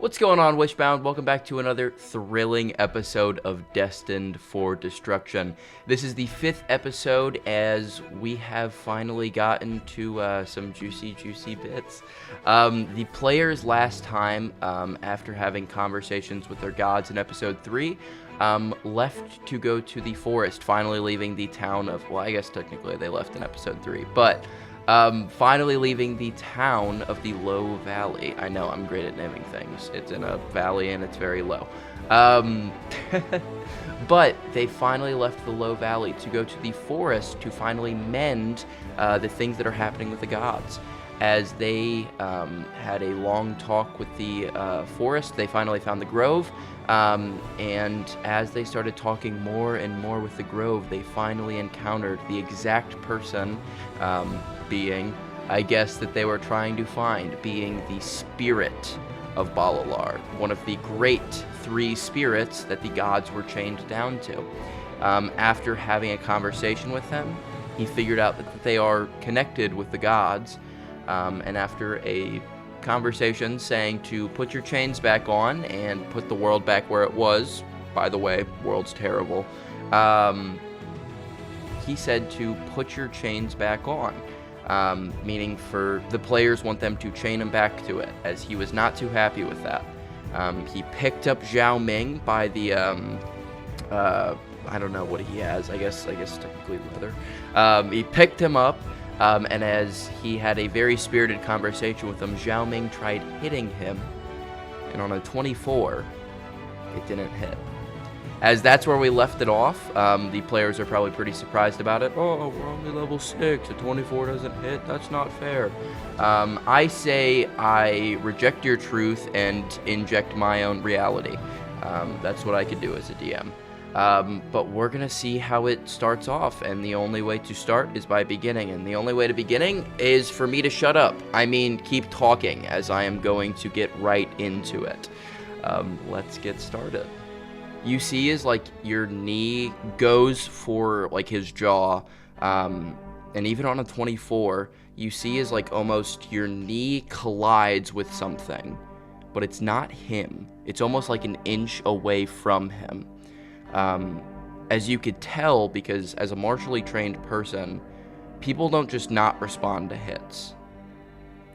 What's going on, Wishbound? Welcome back to another thrilling episode of Destined for Destruction. This is the 5th episode as we have finally gotten to some juicy bits. The players last time, after having conversations with their gods in episode 3, left to go to the forest, finally leaving the town of, well, I guess technically they left in episode 3, but finally leaving the town of the Low Valley. I know, I'm great at naming things. It's in a valley and it's very low. But they finally left the Low Valley to go to the forest to finally mend the things that are happening with the gods. As they had a long talk with the forest, they finally found the grove. And as they started talking more and more with the grove, they finally encountered the exact person being, I guess, that they were trying to find, being the spirit of Balalar, one of the great 3 spirits that the gods were chained down to. After having a conversation with him, he figured out that they are connected with the gods, and after a conversation saying to put your chains back on and put the world back where it was, by the way, world's terrible, he said to put your chains back on. Meaning for the players want them to chain him back to it, as he was not too happy with that. He picked up Zhao Ming by the, I don't know what he has, I guess technically leather. He picked him up, and as he had a very spirited conversation with him, Zhao Ming tried hitting him, and on a 24, it didn't hit. As that's where we left it off, the players are probably pretty surprised about it. Oh, we're only level 6, a 24 doesn't hit, that's not fair. I say I reject your truth and inject my own reality. That's what I could do as a DM. But we're going to see how it starts off, and the only way to start is by beginning, and the only way to beginning is for me to shut up. I mean, keep talking, as I am going to get right into it. Let's get started. You see is like your knee goes for like his jaw, and even on a 24, you see is like almost your knee collides with something, but it's not him. It's almost like an inch away from him. As you could tell, because as a martially trained person, people don't just not respond to hits.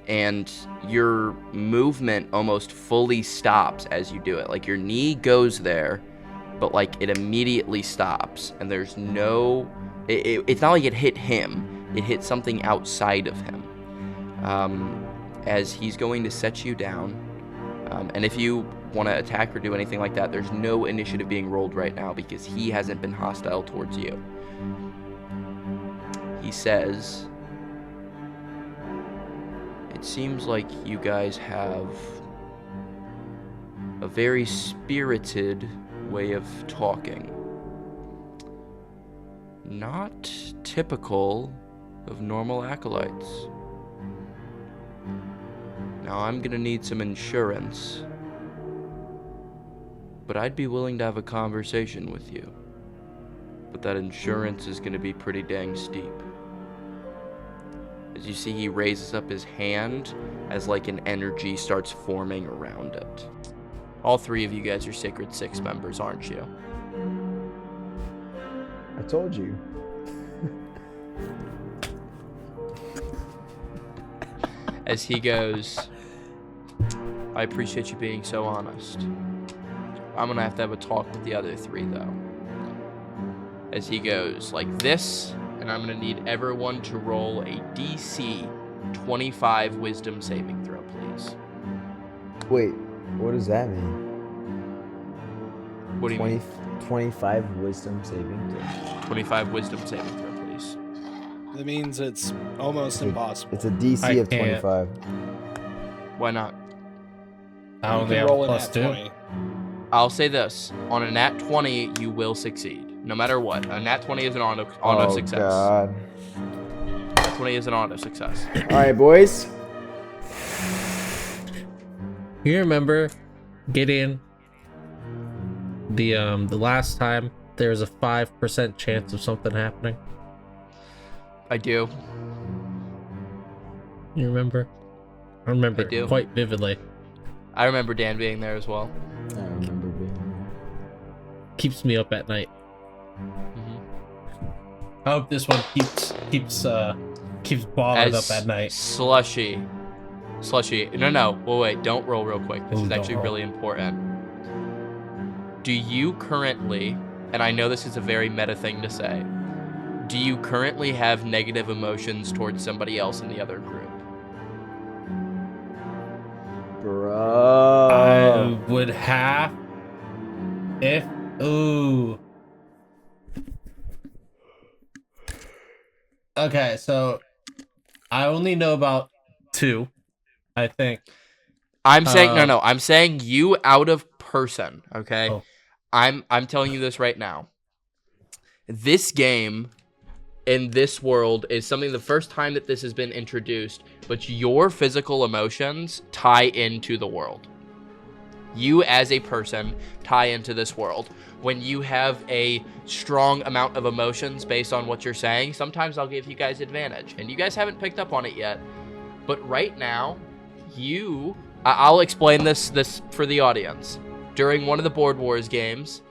And your movement almost fully stops as you do it. Like your knee goes there, but like it immediately stops, and there's no, it's not like it hit him, it hit something outside of him. As he's going to set you down, and if you want to attack or do anything like that, there's no initiative being rolled right now because he hasn't been hostile towards you. He says, it seems like you guys have a very spirited way of talking. Not typical of normal acolytes. Now I'm gonna need some insurance, but I'd be willing to have a conversation with you. But that insurance is gonna be pretty dang steep. As you see, he raises up his hand as like an energy starts forming around it. All 3 of you guys are Sacred 6 members, aren't you? I told you. As he goes, I appreciate you being so honest. I'm gonna have to have a talk with the other 3, though. As he goes like this, and I'm gonna need everyone to roll a DC 25 Wisdom saving throw, please. Wait, what does that mean? What do you mean? 25 wisdom saving throw. 25 Wisdom saving throw, please. That means it's almost impossible. It's a DC I of can't. 25. Why not? I You only can have roll a an plus at 2. 20. I'll say this. On a nat 20, you will succeed. No matter what. A nat 20 is an auto Oh, success. God. Nat 20 is an auto success. Alright, boys. You remember getting the last time there was a 5% chance of something happening? I do. You remember? I remember I do. quite vividly. I remember Dan being there as well. I remember being Keeps me up at night. Mhm. I hope this one keeps Baller up at night. Slushy. No. Well, wait. Don't roll real quick. This Ooh, is don't actually roll. really important. Do you currently, and I know this is a very meta thing to say, do you currently have negative emotions towards somebody else in the other group? Bro. I would have if ooh. Okay, so I only know about 2, I think. I'm saying no. I'm saying you out of person. Okay. Oh. I'm telling you this right now. This game in this world is something the first time that this has been introduced, but your physical emotions tie into the world. You as a person tie into this world. When you have a strong amount of emotions based on what you're saying, sometimes I'll give you guys advantage. And you guys haven't picked up on it yet. But right now, I'll explain this for the audience. During one of the Board Wars games,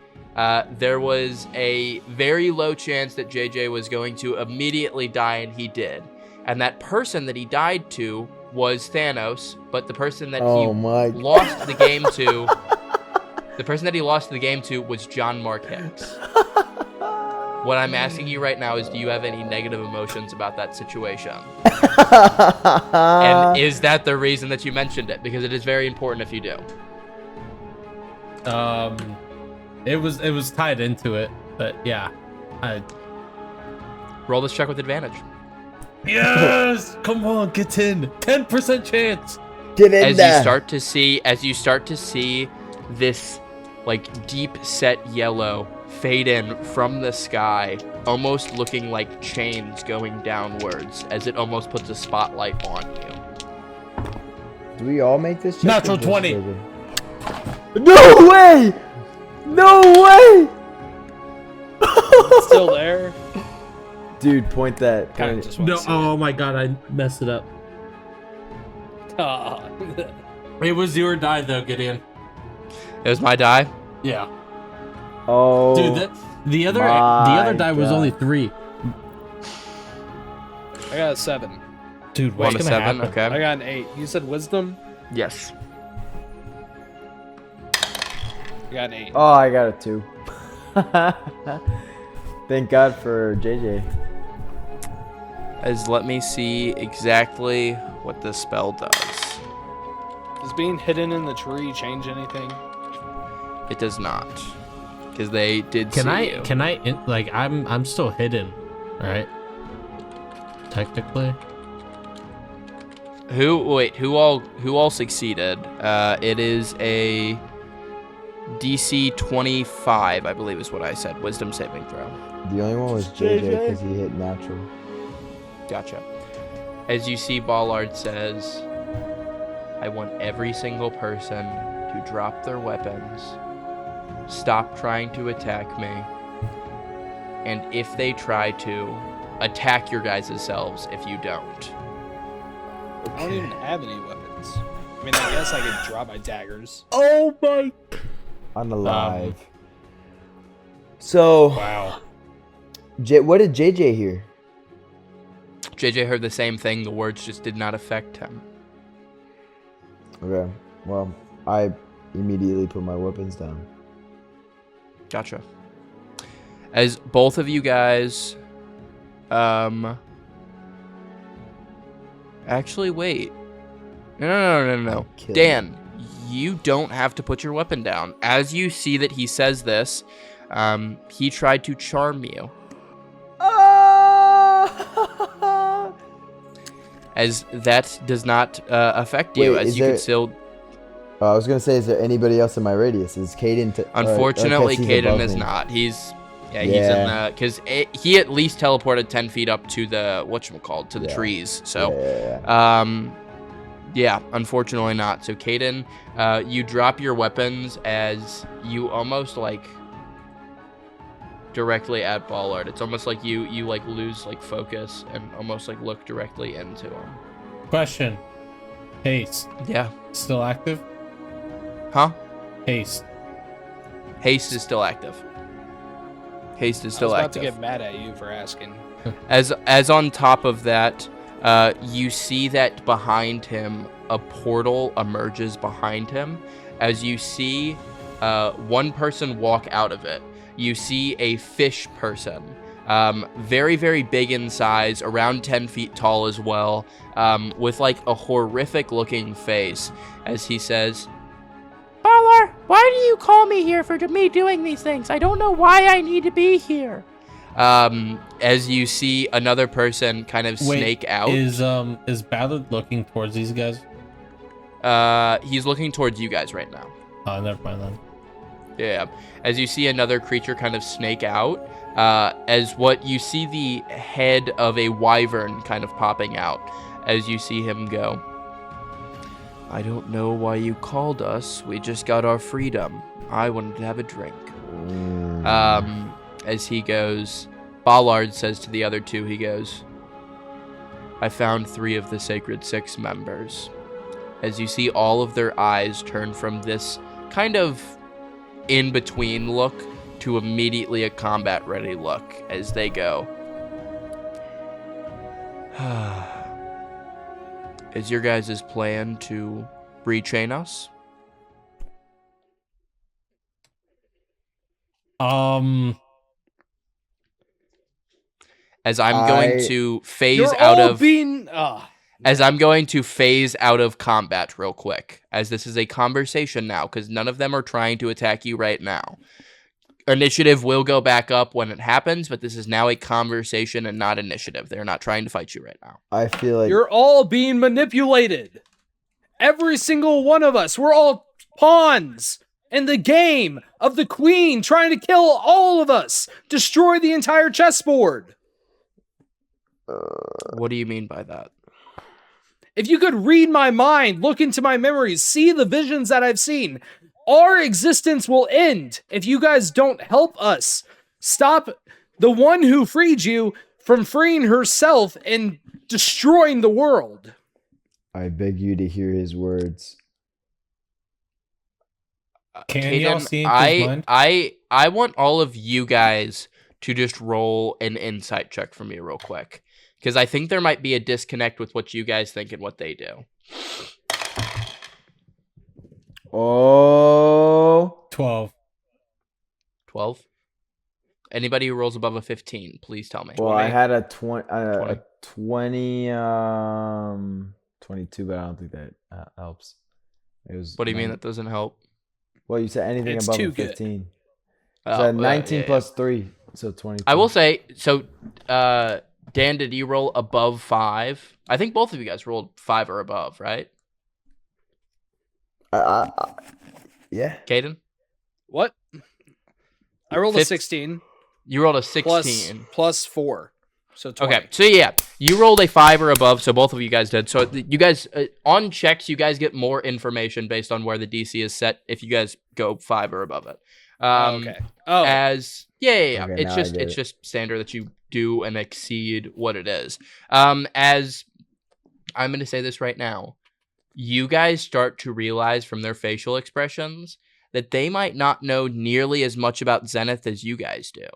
there was a very low chance that JJ was going to immediately die, and he did. And that person that he died to was Thanos, but the person that lost the game to, was John Mark Hicks. What I'm asking you right now is, do you have any negative emotions about that situation? And is that the reason that you mentioned it? Because it is very important if you do. It was tied into it, but yeah. Roll this check with advantage. Yes! Come on, get in. 10% chance. Get in As there. you start to see this like deep set yellow fade in from the sky, almost looking like chains going downwards, as it almost puts a spotlight on you. Do we all make this check? Natural or just 20. David? No way! No way! It's still there. Dude, point that. Kind Point of it. just want No, to see oh my god, I messed it up. it. Ah. It was your die though, Gideon. It was my die. Yeah. Oh. Dude, the other my die was only God. 3. I got a 7. Dude, One what's to gonna 7. happen? I Okay. got an 8. You said wisdom? Yes. I got an 8. Oh, I got a 2. Thank God for JJ. As let me see exactly what this spell does. Does being hidden in the tree change anything? It does not, because they did Can see you. I'm still hidden, right? Technically. Who all succeeded? It is a DC 25, I believe is what I said. Wisdom saving throw. The only one was JJ because he hit natural. Gotcha. As you see, Ballard says, I want every single person to drop their weapons, stop trying to attack me, and if they try to, attack your guys' selves if you don't. I don't even have any weapons. I mean, I guess I could drop my daggers. Oh my. Unalive. So, Wow. what did JJ hear? JJ heard the same thing, the words just did not affect him. Okay. Well, I immediately put my weapons down. Gotcha. As both of you guys, actually, wait. No. Kill Dan, you don't have to put your weapon down. As you see that he says this, he tried to charm you. As that does not affect you, Wait, as is you there- could still... I was gonna say, is there anybody else in my radius? Is Caden? Unfortunately, he's Caden above is me. not. He's in the... Because he at least teleported 10 feet up to the... whatchamacallit, to the trees. So, yeah, unfortunately not. So, Caden, you drop your weapons as you almost, like, directly at Ballard. It's almost like you like, lose, like, focus and almost, like, look directly into him. Question. Haste. Yeah. Still active? Huh? Haste. Haste is still active. Haste is still I was about active. to get mad at you for asking. As on top of that, you see that behind him, a portal emerges behind him. As you see one person walk out of it, you see a fish person, very, very big in size, around 10 feet tall as well, with like a horrific looking face, as he says, "Balar, why do you call me here for me doing these things? I don't know why I need to be here." As you see another person kind of snake out. Is Ballard looking towards these guys? He's looking towards you guys right now. Oh, never mind then. Yeah. As you see another creature kind of snake out, as what you see the head of a wyvern kind of popping out, as you see him go, "I don't know why you called us. We just got our freedom. I wanted to have a drink." As he goes, Ballard says to the other two, he goes, "I found 3 of the Sacred Six members." As you see all of their eyes turn from this kind of in-between look to immediately a combat-ready look as they go, "Is your guys' plan to rechain us?" As I'm going to phase You're out all of being. as I'm going to phase out of combat real quick, as this is a conversation now, because none of them are trying to attack you right now. Initiative will go back up when it happens, but this is now a conversation and not initiative. They're not trying to fight you right now. I feel like You're all being manipulated. Every single one of us. We're all pawns in the game of the queen trying to kill all of us. Destroy the entire chessboard. What do you mean by that? If you could read my mind, look into my memories, see the visions that I've seen, our existence will end if you guys don't help us. Stop the one who freed you from freeing herself and destroying the world. I beg you to hear his words. Can y'all see his mind? I want all of you guys to just roll an insight check for me real quick, because I think there might be a disconnect with what you guys think and what they do. Oh. 12. 12? Anybody who rolls above a 15, please tell me. Well, 20. I had a 20, 22, but I don't think that helps. It was. What do you mean 9. that doesn't help? Well, you said anything It's above too a good. 15. Oh, So 19 yeah. plus 3, so 22. I will say, so, Dan, did you roll above 5? I think both of you guys rolled 5 or above, right? Yeah. Caden? What? I rolled a Fifth- 16 You rolled a 16. plus 4. So 20. Okay, so yeah, you rolled a 5 or above, so both of you guys did. So you guys, on checks, you guys get more information based on where the DC is set if you guys go 5 or above it. Okay. Oh. As yeah. Okay, It's now I just get it's it. just standard that you do and exceed what it is. As I'm going to say this right now, you guys start to realize from their facial expressions that they might not know nearly as much about Zenith as you guys do.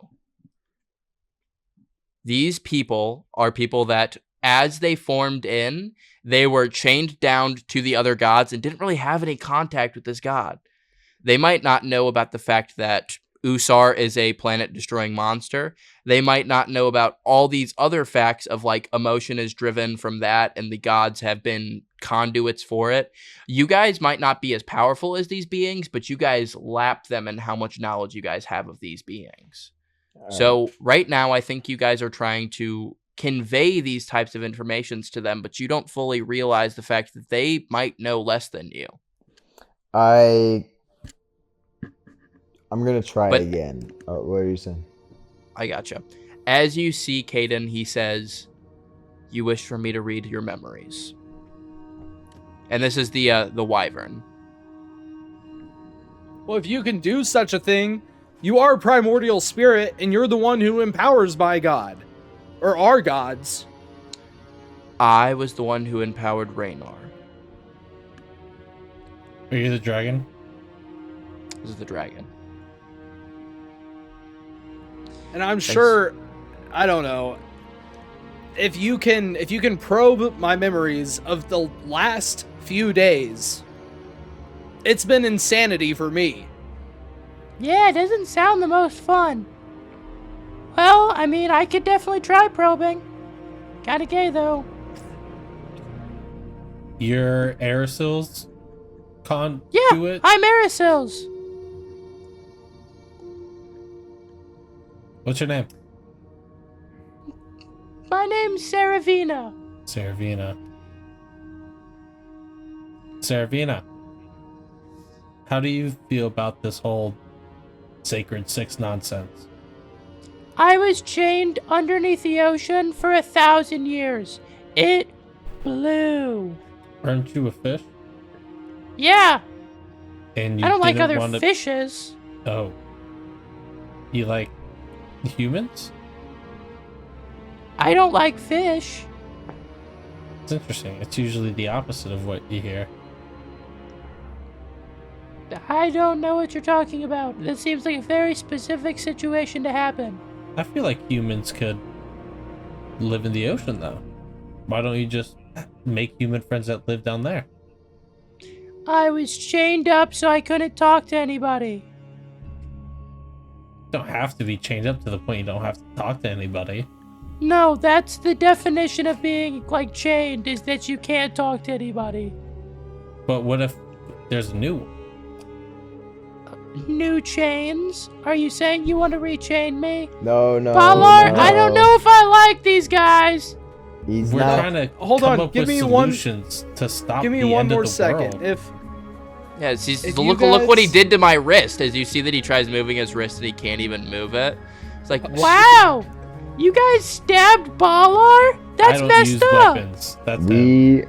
These people are people that, as they formed in, they were chained down to the other gods and didn't really have any contact with this god. They might not know about the fact that Usar is a planet-destroying monster. They might not know about all these other facts of, like, emotion is driven from that and the gods have been conduits for it. You guys might not be as powerful as these beings, but you guys lap them in how much knowledge you guys have of these beings. So right now, I think you guys are trying to convey these types of informations to them, but you don't fully realize the fact that they might know less than you. I'm gonna try But- again. What are you saying? I gotcha. As you see Caden, he says, "You wish for me to read your memories." And this is the wyvern. Well, if you can do such a thing, you are a primordial spirit, and you're the one who empowers my god. Or our gods. I was the one who empowered Raynar. Are you the dragon? This is the dragon. And I'm sure, I don't know, if you can probe my memories of the last few days, it's been insanity for me. Yeah, it doesn't sound the most fun. Well, I mean, I could definitely try probing. Kinda gay, though. Your aerosols conduit? Yeah, I'm Aerosols. What's your name? My name's Saravina. Saravina. Saravina. How do you feel about this whole Sacred Six nonsense? I was chained underneath the ocean for 1,000 years. It blew. Aren't you a fish? Yeah, And you I don't like didn't other want to... fishes. Oh. You like humans? I don't like fish. It's interesting. It's usually the opposite of what you hear. I don't know what you're talking about. This seems like a very specific situation to happen. I feel like humans could live in the ocean, though. Why don't you just make human friends that live down there? I was chained up so I couldn't talk to anybody. You don't have to be chained up to the point you don't have to talk to anybody. No, that's the definition of being, like, chained, is that you can't talk to anybody. But what if there's a new one? New chains? Are you saying you want to rechain me? No, no. Ballard, no. I don't know if I like these guys. He's We're not. trying to Hold come on, up give with me one- solutions to stop Give me the one end more of the second. world. If Yeah, see, If look, you look what he guys- did to my wrist. As you see that he tries moving his wrist and he can't even move it. It's like, Wow! You guys stabbed Ballard? I That's don't messed use up. weapons. That's it.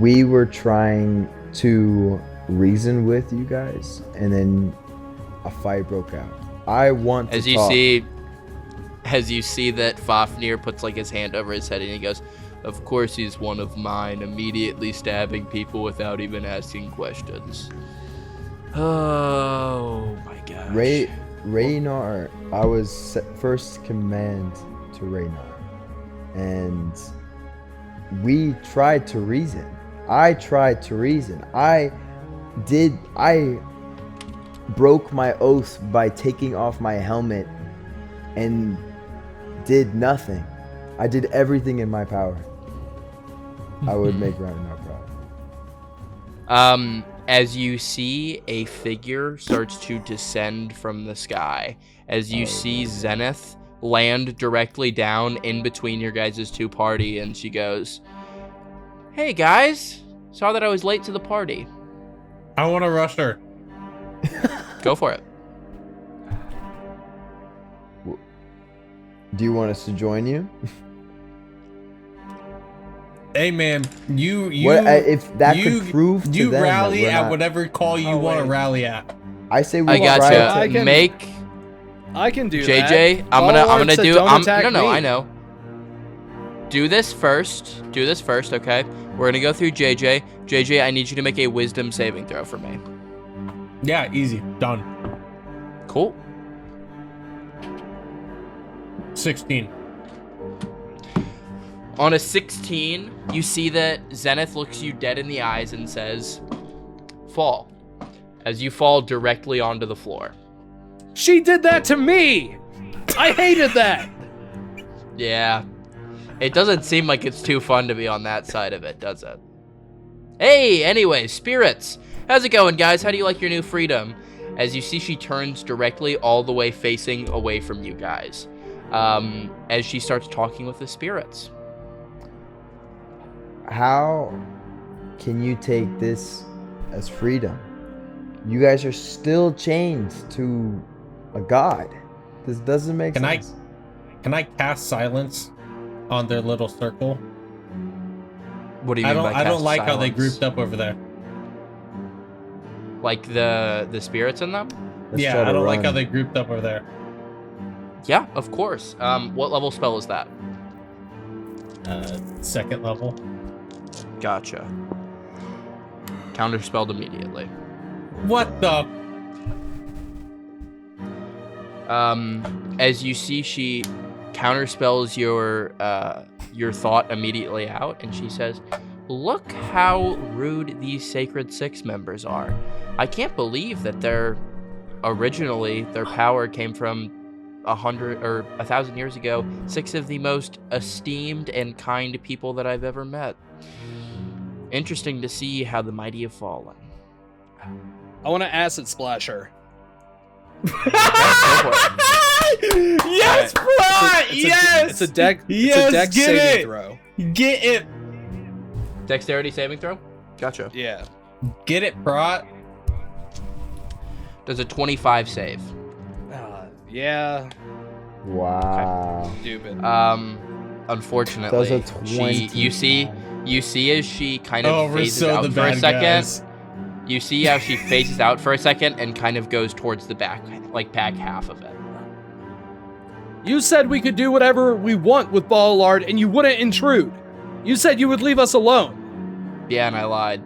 We were trying to reason with you guys, and then a fight broke out. I want to as you talk. see that Fafnir puts like his hand over his head and he goes, "Of course he's one of mine," immediately stabbing people without even asking questions. Oh my gosh. Raynar, I was first command to Raynar, and we tried to reason. I tried to reason. I broke my oath by taking off my helmet and did nothing. I did everything in my power. I would make Raynar proud. As you see a figure starts to descend from the sky, as you see Zenith land directly down in between your guys' two party, and she goes, "Hey guys, saw that I was late to the party." I want to rush her. Go for it. Do you want us to join you? Hey man, you if that could prove to you them that rally we're at not- whatever call you want to wait. rally at. I say we I try gotcha. I can- Make I can do JJ. that. I'm Ballard gonna said do. don't attack No, me. I know. Do this first. Okay. We're gonna go through JJ. JJ, I need you to make a wisdom saving throw for me. Yeah, easy. Done. Cool. 16. On a 16, you see that Zenith looks you dead in the eyes and says, "Fall." As you fall directly onto the floor. She did that to me. I hated that. Yeah. It doesn't seem like it's too fun to be on that side of it, does it? Hey, anyway, spirits. How's it going, guys? How do you like your new freedom? As you see, she turns directly all the way facing away from you guys. As she starts talking with the spirits. How can you take this as freedom? You guys are still chained to a god. This doesn't make sense. Can I cast silence on their little circle? What do you mean by I don't cast like how they silence? grouped up over there. Like the spirits in them? Let's try Yeah, to I don't like run. how they grouped up over there. Yeah, of course. What level spell is that? Second level. Gotcha. Counterspelled immediately. What the As you see, she counterspells your thought immediately out, and she says, "Look how rude these Sacred Six members are. I can't believe that originally their power came from 100 or 1,000 years ago. 6 of the most esteemed and kind people that I've ever met. Interesting to see how the mighty have fallen." I want to acid splash her. Yes, bro! Yes! It's a deck. Yes, it's a deck get saving it! throw. Get it! Dexterity saving throw? Gotcha. Yeah. Get it, Prot? Does a 25 save? Yeah. Wow. Stupid. Unfortunately, Does a 20. you see as she kind of we're phases so out the for a bad second. guys. You see how she phases out for a second and kind of goes towards the back half of it. You said we could do whatever we want with Ballard and you wouldn't intrude. You said you would leave us alone. Yeah, and I lied.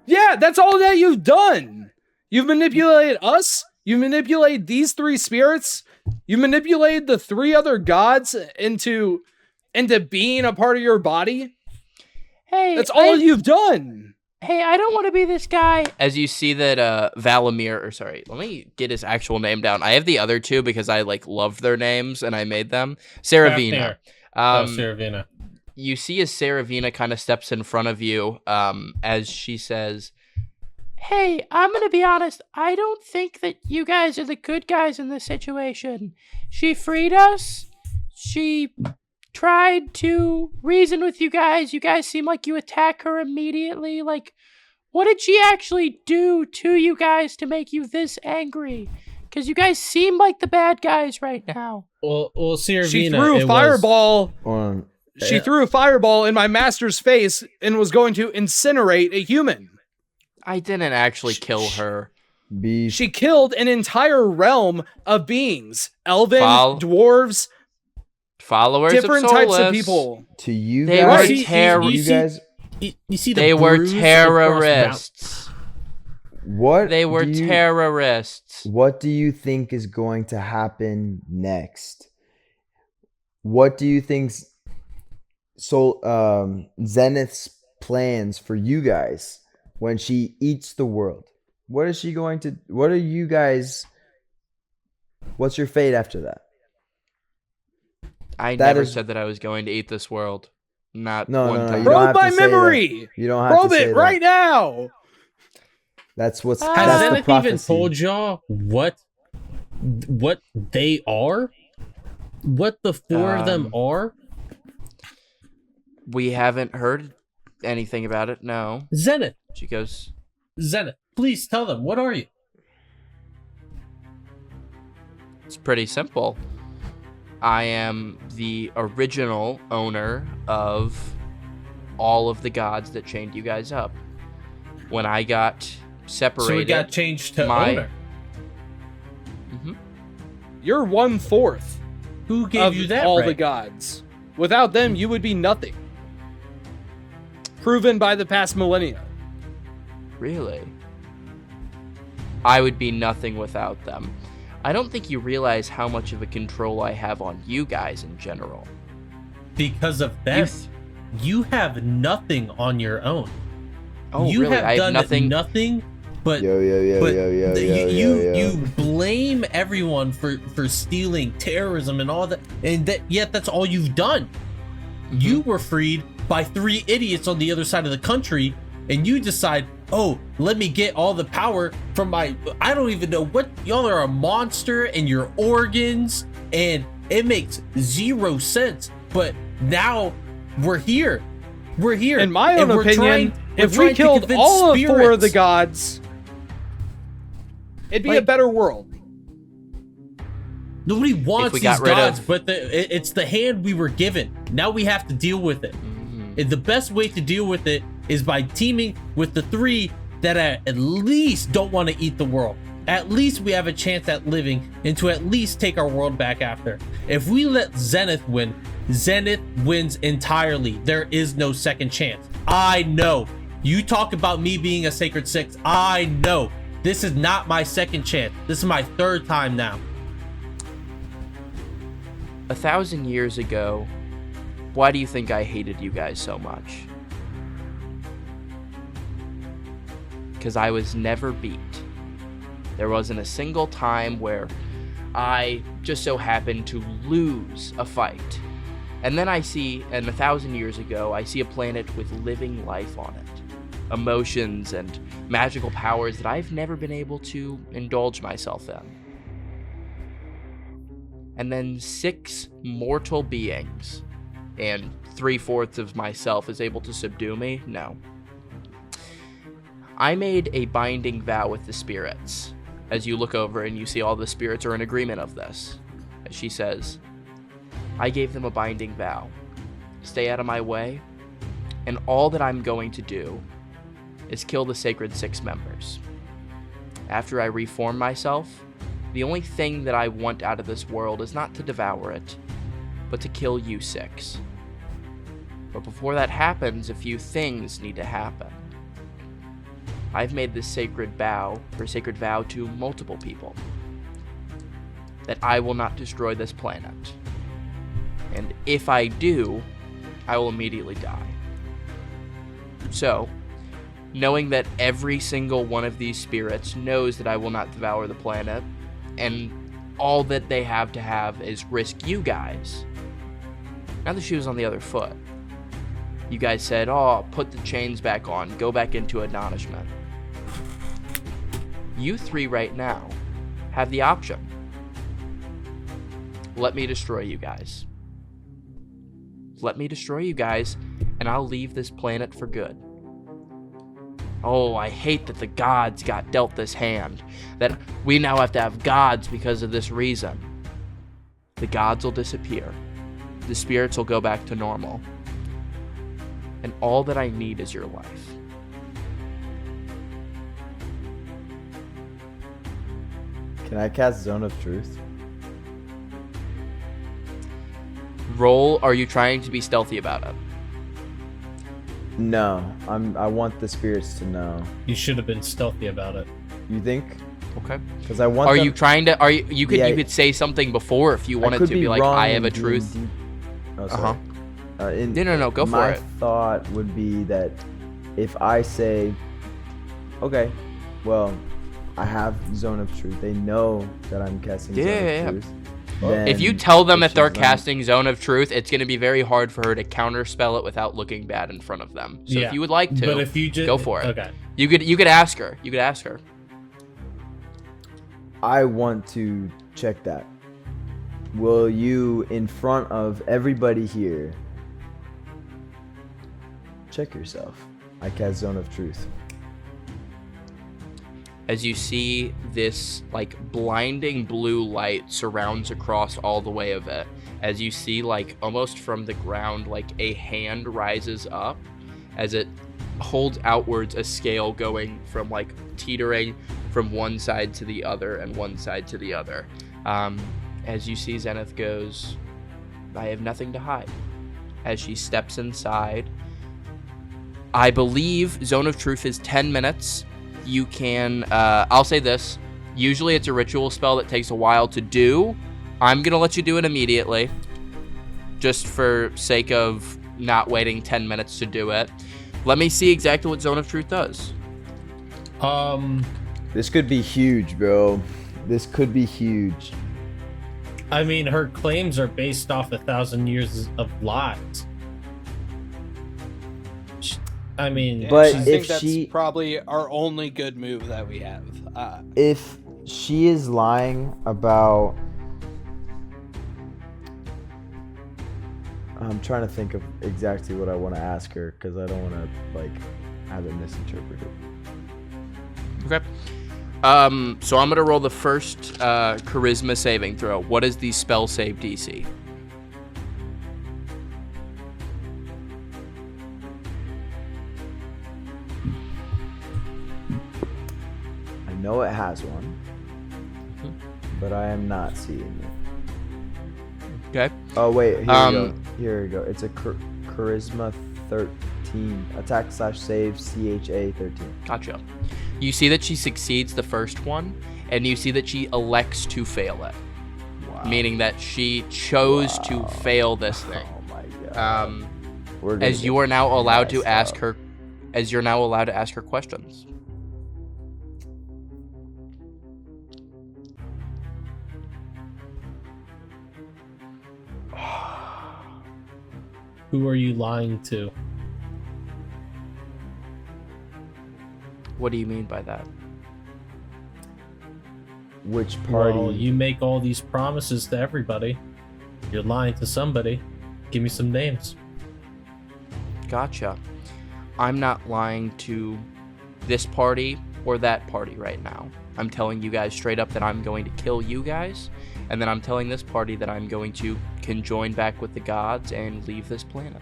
Yeah, that's all that you've done. You've manipulated us. You manipulated these 3 spirits. You manipulated the 3 other gods into being a part of your body. Hey, That's all you've done. Hey, I don't want to be this guy. As you see that let me get his actual name down. I have the other 2 because I love their names and I made them. Saravina. Saravina. You see as Saravina kind of steps in front of you, as she says, Hey, I'm gonna be honest. I don't think that you guys are the good guys in this situation. She freed us. She tried to reason with you guys. You guys seem like you attack her immediately. What did she actually do to you guys to make you this angry? Because you guys seem like the bad guys right now. Well, Saravina. She threw a fireball. She threw a fireball in my master's face and was going to incinerate a human. I didn't actually kill her. She killed an entire realm of beings. Elven, dwarves, followers different of types of Solus. people. To you They guys, were terrorists. You see the They were bruise terrorists. what They were do you- terrorists. What do you think is going to happen next? What do you think Zenith's plans for you guys when she eats the world? What is she going to? What are you guys? What's your fate after that? I That never is- said that I was going to eat this world. Not No, one no, time. you don't Probe have my to say that. memory. You don't have Probe to say it that. right now. That's what's Has that's the Zenith prophecy. even told y'all what they are? What the 4 of them are? We haven't heard anything about it. No. Zenith, She goes, please tell them. What are you? it's pretty simple. I am the original owner of all of the gods that chained you guys up. When I got separated, So it got changed to my- owner. You're 1/4 Who gave of you that all right? the gods. Without them, you would be nothing. Proven by the past millennia. Really? I would be nothing without them. I don't think you realize how much of a control I have on you guys in general. Because of them, you have nothing on your own. Oh, you really? have I have done nothing. but you blame everyone for stealing, terrorism, and all that, and yet that's all you've done. You were freed by 3 idiots on the other side of the country, and you decide, oh, let me get all the power from I don't even know what, y'all are a monster and your organs, and it makes 0 sense. But now we're here. We're here. In my and own we're opinion, if we trying to killed convince all of 4 of the spirits. gods, it'd be a Like- better world. Nobody wants we these got rid gods, of- but it's the hand we were given. Now we have to deal with it. And the best way to deal with it is by teaming with the 3 that at least don't want to eat the world. At least we have a chance at living and to at least take our world back after. If we let Zenith win, Zenith wins entirely. There is no second chance. I know. You talk about me being a Sacred Six. I know. This is not my second chance. This is my 3rd time now. 1,000 years ago, why do you think I hated you guys so much? Because I was never beat. There wasn't a single time where I just so happened to lose a fight. And then I see, and 1,000 years ago, I see a planet with living life on it. Emotions and magical powers that I've never been able to indulge myself in. And then 6 mortal beings, and 3/4 of myself is able to subdue me? No. I made a binding vow with the spirits. As you look over and you see all the spirits are in agreement of this. As she says, I gave them a binding vow. Stay out of my way, and all that I'm going to do is kill the sacred 6 members. After I reform myself, the only thing that I want out of this world is not to devour it, but to kill you 6. But before that happens, a few things need to happen. I've made this sacred vow to multiple people, that I will not destroy this planet. And if I do, I will immediately die. So, knowing that every single one of these spirits knows that I will not devour the planet, and all that they have to have is risk you guys. Now the shoe's on the other foot. You guys said, oh, put the chains back on, go back into admonishment. You 3 right now have the option. Let me destroy you guys. Let me destroy you guys, and I'll leave this planet for good. Oh, I hate that the gods got dealt this hand. That we now have to have gods because of this reason. The gods will disappear. The spirits will go back to normal. And all that I need is your life. Can I cast Zone of Truth? Roll, are you trying to be stealthy about it? No, I want the spirits to know. You should have been stealthy about it. You think? Okay. Because I want. Are them... you trying to? You Yeah, could say something before if you wanted to be like, I have a truth. Oh, sorry. No, go for my it. thought would be that if I say, okay, well, I have Zone of Truth. They know that I'm casting Zone of Truth. Then if you tell them that they're she's casting Zone of Truth, it's going to be very hard for her to counterspell it without looking bad in front of them. So Yeah, if you would like to, but if you just go for it. Okay. You could ask her. You could ask her. I want to check that. Will you, in front of everybody here, check yourself? I cast Zone of Truth. As you see this like blinding blue light surrounds across all the way of it, as you see like almost from the ground like a hand rises up as it holds outwards a scale going from like teetering from one side to the other and one side to the other. As you see Zenith goes, I have nothing to hide. As she steps inside, I believe Zone of Truth is 10 minutes. You can, I'll say this, usually it's a ritual spell that takes a while to do. I'm going to let you do it immediately, just for sake of not waiting 10 minutes to do it. Let me see exactly what Zone of Truth does. This could be huge, bro. This could be huge. I mean, her claims are based off 1,000 years of lies. I mean, Yeah, But I if think that's she- probably our only good move that we have. If she is lying about... I'm trying to think of exactly what I want to ask her, because I don't want to, like, have it misinterpreted. Okay. So I'm going to roll the first charisma saving throw. What is the spell save DC? I know it has one, but I am not seeing it. Okay. Oh, wait. Here we go. It's a charisma 13. Attack / save CHA 13. Gotcha. You see that she succeeds the first one, and you see that she elects to fail it. meaning that she chose to fail this thing. Oh my god. We're gonna As get you are now allowed to messed ask up. her, as you're now allowed to ask her questions. Who are you lying to? What do you mean by that? Which party? Well, you make all these promises to everybody. You're lying to somebody. Give me some names. Gotcha. I'm not lying to this party or that party right now. I'm telling you guys straight up that I'm going to kill you guys, and then I'm telling this party that I'm going to conjoin back with the gods and leave this planet.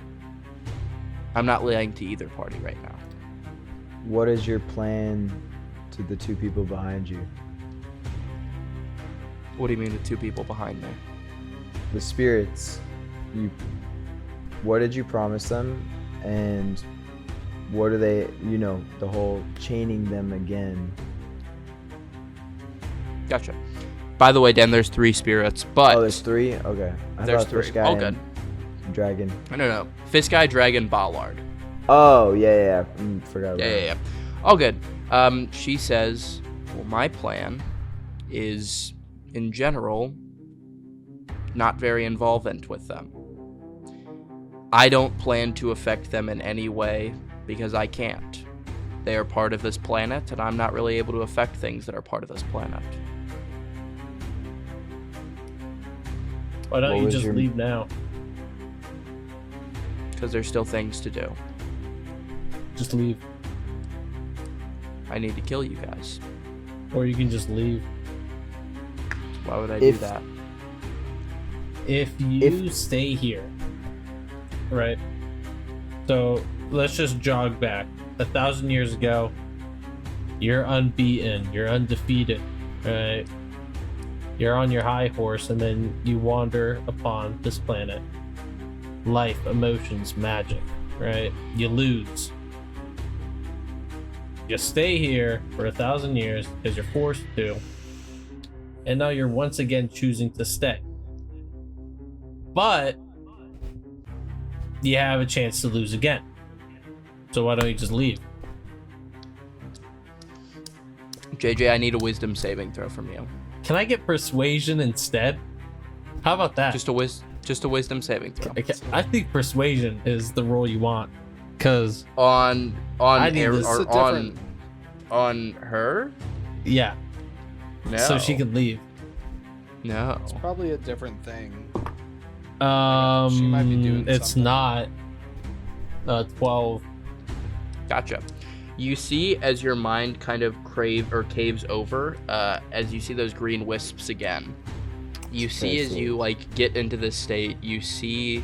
I'm not lying to either party right now. What is your plan to the two people behind you? What do you mean the two people behind me? The spirits. What did you promise them? And what are they, the whole chaining them again? Gotcha. By the way, Dan, there's 3 spirits, but... Oh, there's 3? Okay. I There's thought Fish 3. Guy All and good. Dragon. No. Fisk Guy, Dragon, Ballard. Oh, yeah. Forgot about Yeah. All good. She says, well, my plan is, in general, not very involvent with them. I don't plan to affect them in any way because I can't. They are part of this planet, and I'm not really able to affect things that are part of this planet. Why don't What you was just your- leave now? Because there's still things to do. Just leave. I need to kill you guys. Or you can just leave. Why would I If- do that? If you stay here, right? So let's just jog back 1,000 years ago. You're unbeaten. You're undefeated, right? You're on your high horse, and then you wander upon this planet. Life, emotions, magic, right? You lose. You stay here for 1,000 years because you're forced to, and now you're once again choosing to stay. But you have a chance to lose again. So why don't you just leave? JJ, I need a wisdom saving throw from you. Can I get persuasion instead? How about that? Just a wisdom saving throw. Okay, I think persuasion is the role you want, cause On I need this. or It's a different- on her? yeah, No. so she can leave. No. It's probably a different thing. She might be doing it's something. not 12. Gotcha. You see as your mind kind of caves over, as you see those green wisps again. You see as you get into this state, you see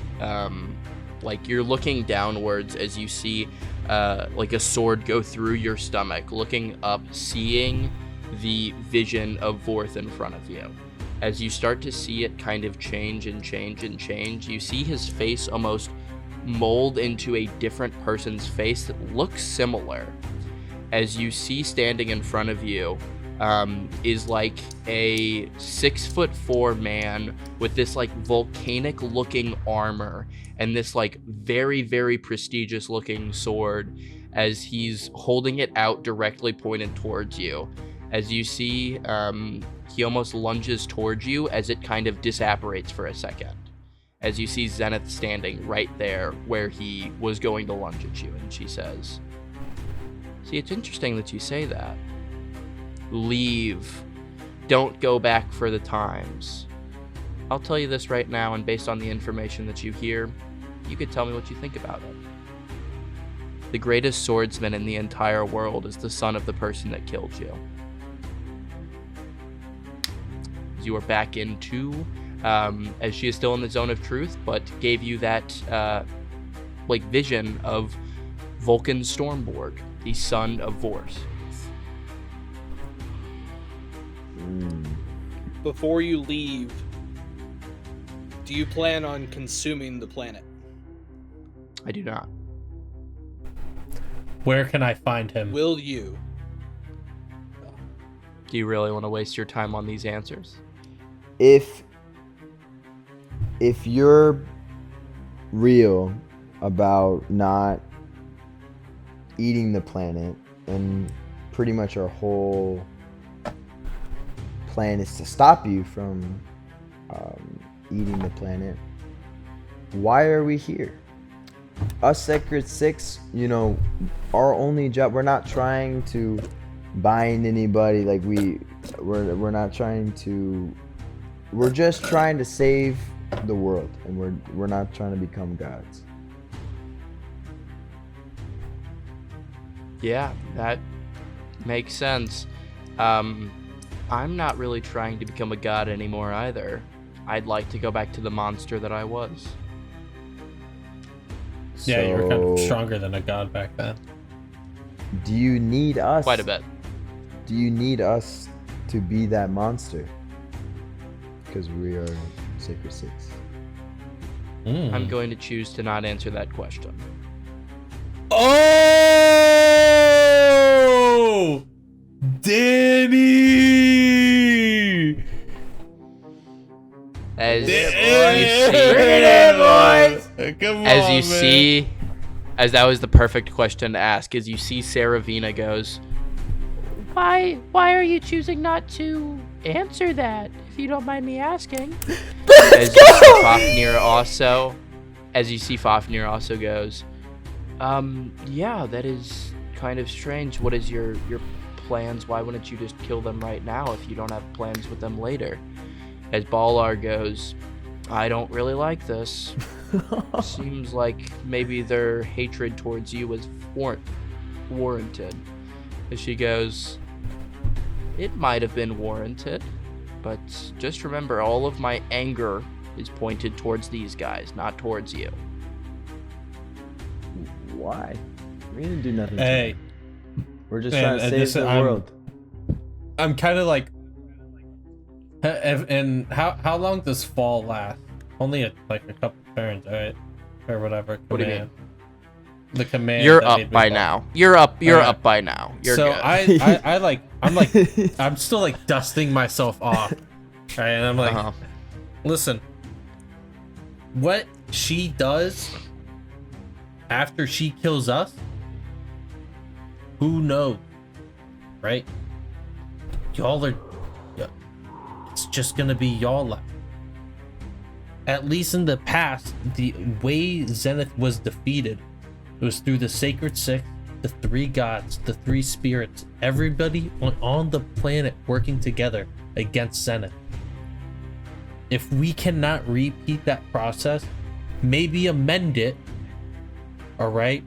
you're looking downwards as you see a sword go through your stomach, looking up, seeing the vision of Vorth in front of you. As you start to see it kind of change and change and change, you see his face almost mold into a different person's face that looks similar. As you see standing in front of you is like a 6'4" man with this volcanic looking armor and this very, very prestigious looking sword, as he's holding it out directly pointed towards you. As you see, he almost lunges towards you as it kind of disapparates for a second. As you see Zenith standing right there where he was going to lunge at you, and she says, "See, it's interesting that you say that. Leave. Don't go back for the times. I'll tell you this right now, and based on the information that you hear, you could tell me what you think about it. The greatest swordsman in the entire world is the son of the person that killed you." You are back into, as she is still in the zone of truth, but gave you that vision of Vulcan Stormborg, the son of Vorth. Before you leave, do you plan on consuming the planet? I do not. Where can I find him? Will you? Do you really want to waste your time on these answers? If if you're real about not eating the planet, and pretty much our whole plan is to stop you from eating the planet, why are we here? Us Sacred Six, you know, our only job, we're not trying to bind anybody, like we're not trying to, we're just trying to save the world, and we're not trying to become gods. Yeah, that makes sense. I'm not really trying to become a god anymore either. I'd like to go back to the monster that I was. Yeah, you were kind of So, stronger than a god back then. do you need us? Quite a bit. Do you need us to be that monster? Because we are Sacred Six. I'm going to choose to not answer that question. Oh, Danny! As Come on, as you man. see, as that was the perfect question to ask, as you see Saravina goes, Why are you choosing not to answer that, if you don't mind me asking? as you see Fafnir also goes, yeah, that is kind of strange. What is your plans? Why wouldn't you just kill them right now if you don't have plans with them later? As Balar goes, I don't really like this. Seems like maybe their hatred towards you was warranted. As she goes, it might have been warranted, but just remember, all of my anger is pointed towards these guys, not towards you. Why? We didn't do nothing. Hey, To them. We're just man, trying to and save this- the I'm- world. I'm kind of like, and how long does fall last? Only like a couple turns, right? Or whatever. What do you command. The command. You're that up made me by fall. now. You're up by now. You're so good. I'm still like dusting myself off, right? And I'm like, Uh-huh. listen, what she does after she kills us, who knows, right? Y'all are, it's just gonna be y'all left. At least in the past, the way Zenith was defeated was through the Sacred Six, the three gods, the three spirits, everybody on the planet working together against Zenith. If we cannot repeat that process, maybe amend it, all right?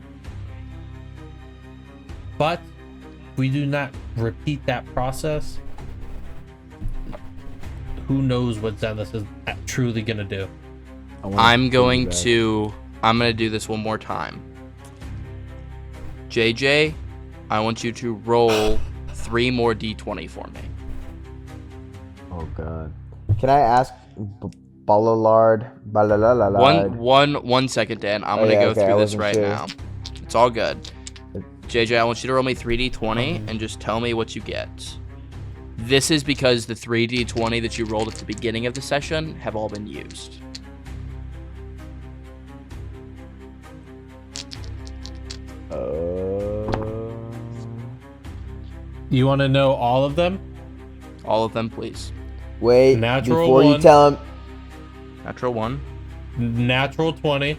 But if we do not repeat that process, who knows what Zenith is truly gonna do? I'm going to do this one more time. JJ, I want you to roll 3 more d20 for me. Oh God. Can I ask Balalard? One second, Dan. I'm Oh, gonna yeah, go okay, I through this wasn't right sure. now. It's all good. JJ, I want you to roll me 3d20 and just tell me what you get. This is because the 3d20 that you rolled at the beginning of the session have all been used. You want to know all of them? All of them, please. Wait, Natural before you one. tell him. Natural 1, Natural 20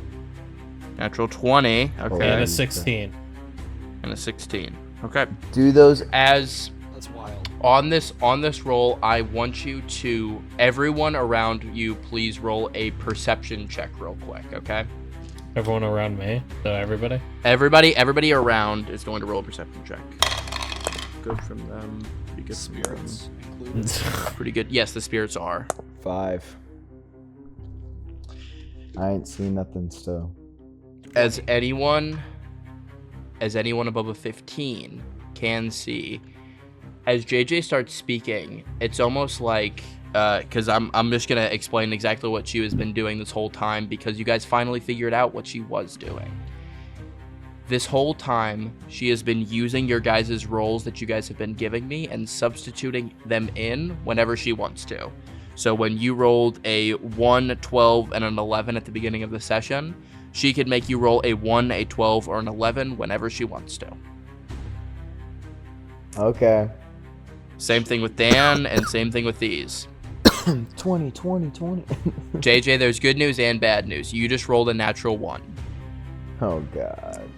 natural 20, Oh, okay, and yeah. a 16. and a 16. Okay. Do those. As That's wild. on this roll, I want you to, everyone around you, please roll a perception check real quick, okay? Everyone around me, so everybody. Everybody around is going to roll a perception check. Good from them. Pretty good from them. Spirits included. Pretty good. Yes, the spirits are. 5. I ain't seen nothing still. As anyone above a 15 can see, as JJ starts speaking, it's almost like, because I'm just gonna explain exactly what she has been doing this whole time, because you guys finally figured out what she was doing. This whole time, she has been using your guys' roles that you guys have been giving me and substituting them in whenever she wants to. So when you rolled a 1, 12, and an 11 at the beginning of the session, she could make you roll a 1, a 12, or an 11 whenever she wants to. Okay. Same thing with Dan, and same thing with these. 20. JJ, there's good news and bad news. You just rolled a natural 1. Oh, God.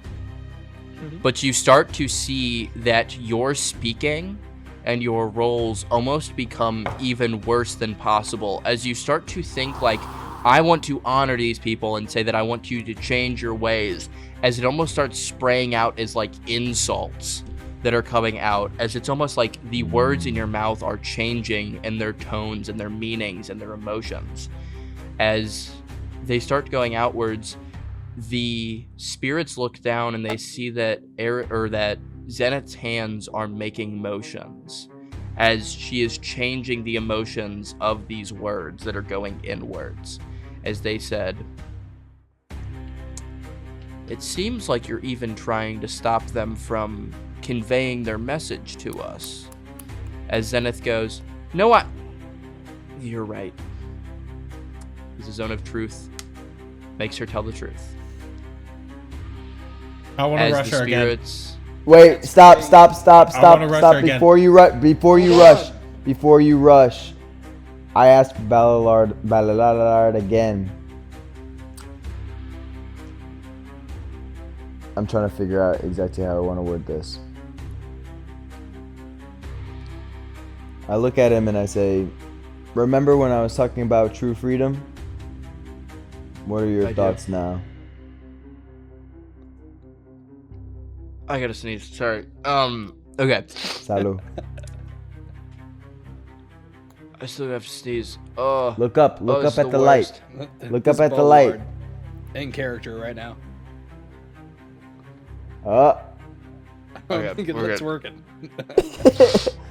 But you start to see that your speaking and your rolls almost become even worse than possible as you start to think like, I want to honor these people and say that I want you to change your ways, as it almost starts spraying out as like insults that are coming out, as it's almost like the words in your mouth are changing in their tones and their meanings and their emotions. As they start going outwards, the spirits look down and they see that that Zenith's hands are making motions as she is changing the emotions of these words that are going inwards. As they said, it seems like you're even trying to stop them from conveying their message to us. As Zenith goes, no, you're right. The zone of truth makes her tell the truth. I want to As rush the her again. spirits, Wait, stop. wanna rush her again. Before you rush, I asked Balalard again. I'm trying to figure out exactly how I want to word this. I look at him and I say, remember when I was talking about true freedom? What are your I do. thoughts now? I gotta sneeze. Sorry. Okay. Salud. I still have to sneeze. Oh. Look up it's at the light. worst. Look This up at the Ballard light. In character right now. Oh, I don't Okay, think it we're looks good. working.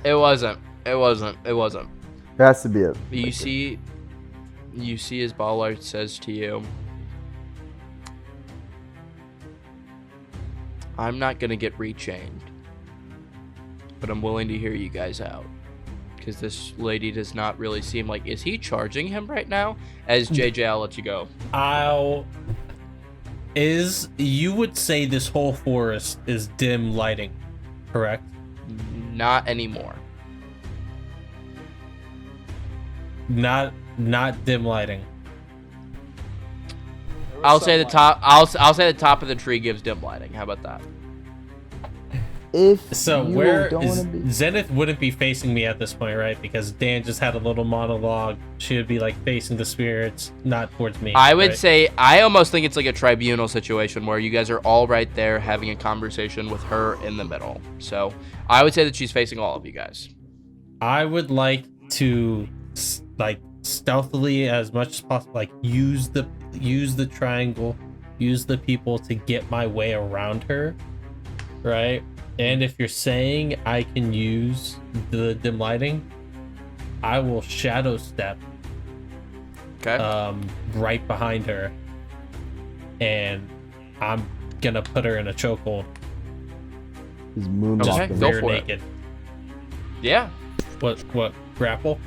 It wasn't. there has to be a. You see as Ballard says to you, I'm not gonna get rechained, but I'm willing to hear you guys out. Because this lady does not really seem like, is he charging him right now? As JJ, I'll let you go. You would say this whole forest is dim lighting, correct? Not anymore. Not dim lighting. I'll say the top. I'll say the top of the tree gives dim lighting. How about that? If So you where don't is wanna be, Zenith wouldn't be facing me at this point, right? Because Dan just had a little monologue. She would be like facing the spirits, not towards me. I would right? say I almost think it's like a tribunal situation where you guys are all right there having a conversation with her in the middle. So I would say that she's facing all of you guys. I would like to like stealthily as much as possible, like use the triangle, use the people to get my way around her, right? And if you're saying I can use the dim lighting, I will shadow step Okay. right behind her, and I'm gonna put her in a chokehold. his moon Okay, walking. go Rear for it. naked. Yeah. What grapple?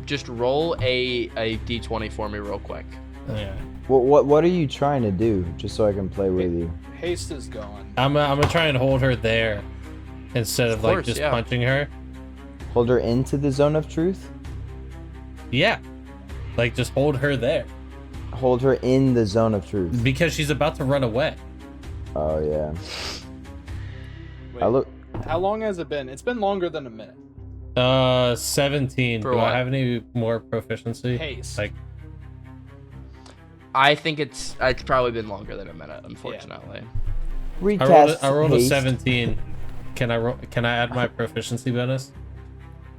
Just roll a d20 for me real quick. Yeah. What are you trying to do? Just so I can play with you. Haste is gone. I'm gonna try and hold her there instead of like course, just yeah. punching her. Hold her into the zone of truth. Yeah. Like just hold her there Hold her in the zone of truth. because she's about to run away. Oh yeah. Wait, I look. how long has it been? It's been longer than a minute. 17. For Do what? I have any more proficiency? Haste. Like I think it's probably been longer than a minute, unfortunately. Recast. I rolled a haste. 17. Can I add my proficiency bonus?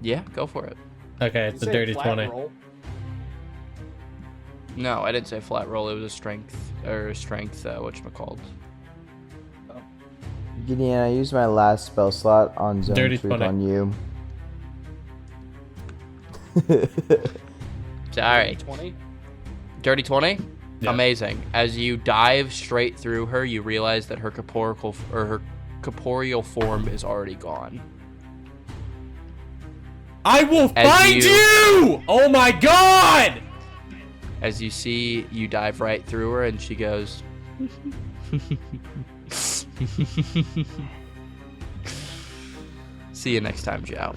Yeah, go for it. Okay, Did it's you a say dirty flat 20. roll? No, I didn't say flat roll. It was a strength whatchamacallit. Gideon, I used my last spell slot on zone Dirty truth 20. on you. Sorry. 20? Dirty 20? Yeah. Amazing. As you dive straight through her, you realize that her corporeal form is already gone. I will As find you! Oh my god! As you see, you dive right through her, and she goes. See you next time, Zhao.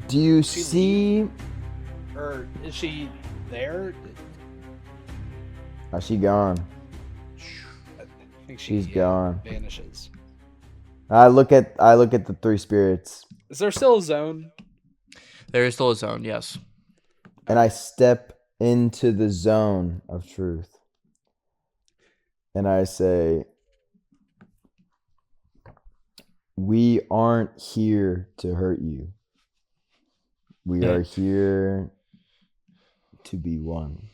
Do you She see? Or is she there? Oh, she gone. I think she She's gone. vanishes. I look at the three spirits, Is there still a zone? There is still a zone, yes. and I step into the zone of truth, and I say, "We aren't here to hurt you. We are here to be one.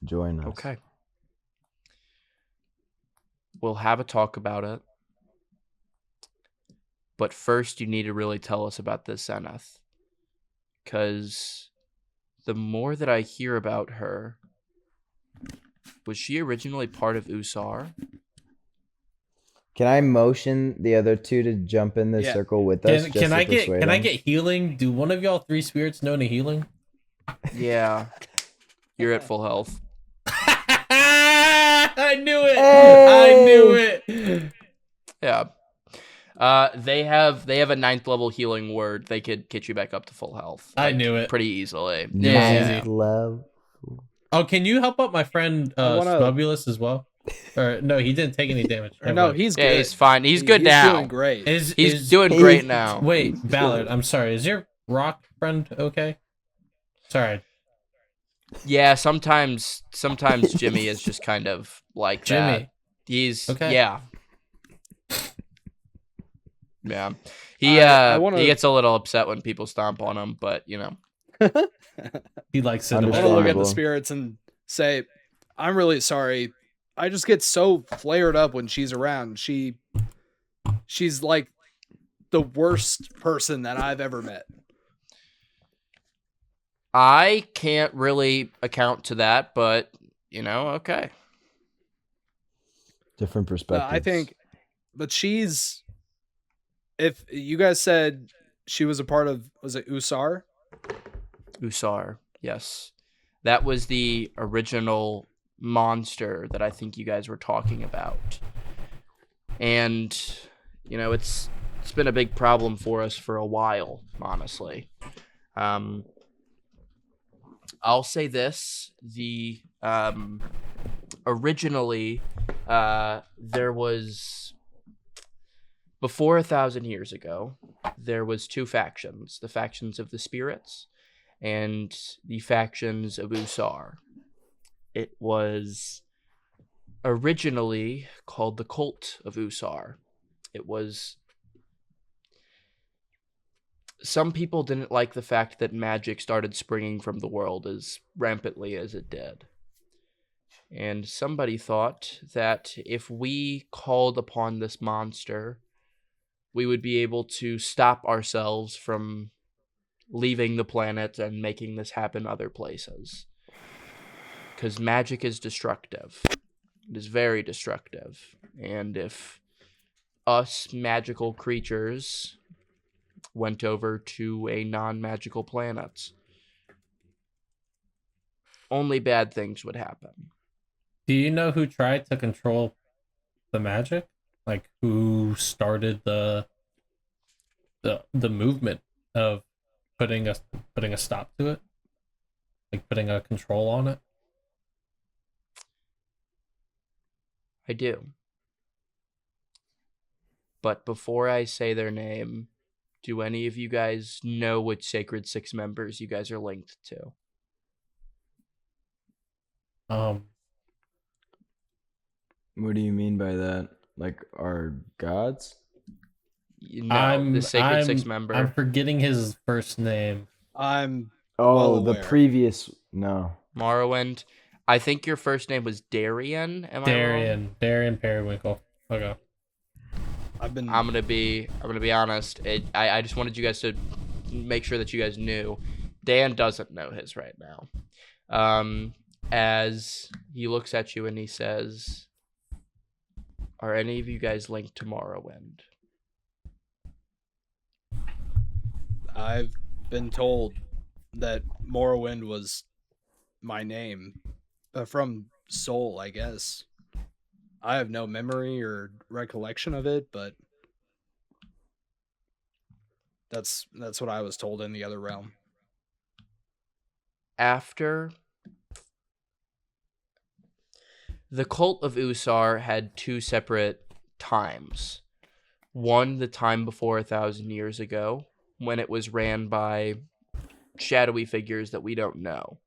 Join us." Okay. We'll have a talk about it. But first, you need to really tell us about this Zenith. Because the more that I hear about her, was she originally part of Usar? Can I motion the other two to jump in the Yeah. circle with us? Can I get healing? Do one of y'all three spirits know any healing? Yeah. You're at full health. I knew it. Hey! I knew it. Yeah. They have a 9th level healing word. They could get you back up to full health. I knew it. Pretty easily. Yeah. Love. Oh, can you help out my friend Smubulus as well? Or no, he didn't take any damage. Or no, he's good. Yeah, he's fine. He's good He's now. doing great. He's doing great now. Wait, Ballard, I'm sorry. Is your rock friend okay? Sorry. Yeah, sometimes Jimmy is just kind of like Jimmy. that. He's Okay. Yeah. Yeah. I wanna- He gets a little upset when people stomp on him, but you know. He likes I it. want to look at the Understandable. spirits and say, "I'm really sorry. I just get so flared up when she's around. She's like the worst person that I've ever met." I can't really account to that, but you know, okay. Different perspectives. I think, but she's. If you guys said she was a part of, was it Usar? Usar, yes. That was the original monster that I think you guys were talking about. And, you know, it's been a big problem for us for a while, honestly. I'll say this, originally, there was, before 1,000 years ago, there was two factions, the factions of the spirits and the factions of Usar. It was originally called the Cult of Usar. It was... Some people didn't like the fact that magic started springing from the world as rampantly as it did. And somebody thought that if we called upon this monster, we would be able to stop ourselves from leaving the planet and making this happen other places. Because magic is destructive. It is very destructive. And if us magical creatures went over to a non-magical planet, only bad things would happen. Do you know who tried to control the magic? Like who started the movement of putting a stop to it? Like putting a control on it? I do. But before I say their name, do any of you guys know which Sacred Six members you guys are linked to? What do you mean by that? Like our gods? No, the Sacred Six member. I'm forgetting his first name. I'm Oh, well the aware. previous. No. Morrowind. I think your first name was Darian. Am I wrong? Darian Periwinkle. Okay. I'm gonna be honest. I just wanted you guys to make sure that you guys knew. Dan doesn't know his right now. As he looks at you and he says, Are any of you guys linked to Morrowind? I've been told that Morrowind was my name from Soul, I guess. I have no memory or recollection of it, but that's what I was told in the other realm. After the cult of Usar had two separate times. One, the time before 1,000 years ago, when it was ran by shadowy figures that we don't know.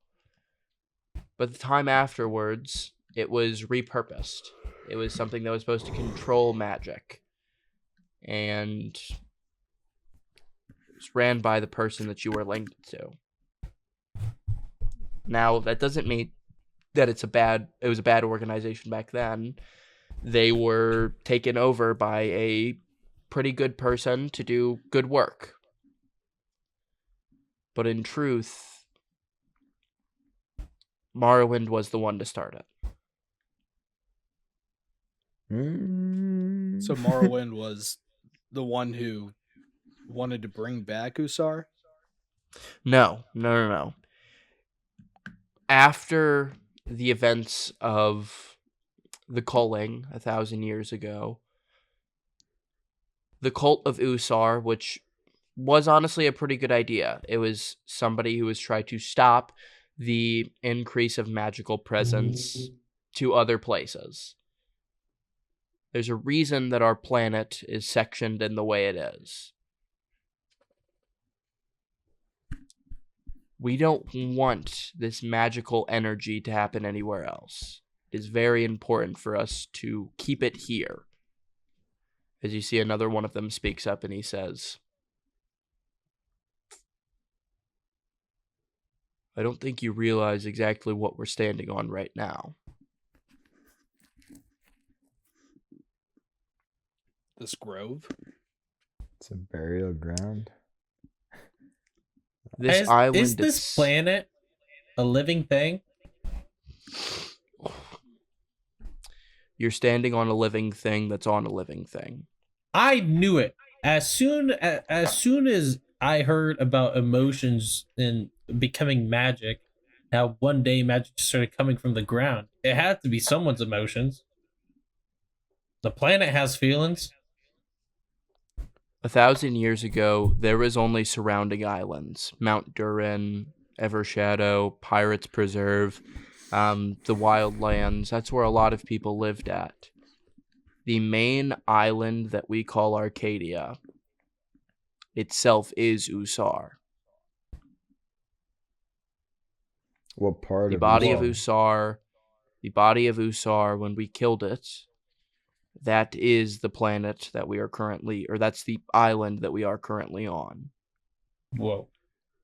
But the time afterwards, it was repurposed. It was something that was supposed to control magic. And it was ran by the person that you were linked to. Now, that doesn't mean that it was a bad organization back then. They were taken over by a pretty good person to do good work. But in truth, Morrowind was the one to start it. So Morrowind was the one who wanted to bring back Usar? No. After the events of the culling 1,000 years ago, the cult of Usar, which was honestly a pretty good idea. It was somebody who was trying to stop the increase of magical presence to other places. There's a reason that our planet is sectioned in the way it is. We don't want this magical energy to happen anywhere else. It is very important for us to keep it here. As you see, another one of them speaks up and he says, I don't think you realize exactly what we're standing on right now. This grove? It's a burial ground. This island is this planet a living thing? You're standing on a living thing that's on a living thing. I knew it. As soon as I heard about emotions and becoming magic, how one day magic just started coming from the ground. It had to be someone's emotions. The planet has feelings. 1,000 years ago, there was only surrounding islands. Mount Durin, Evershadow, Pirates Preserve, the Wildlands. That's where a lot of people lived at. The main island that we call Arcadia itself is Usar. What part The of body of Usar? Usar, when we killed it, that is the planet that we are currently, or that's the island that we are currently on. Whoa.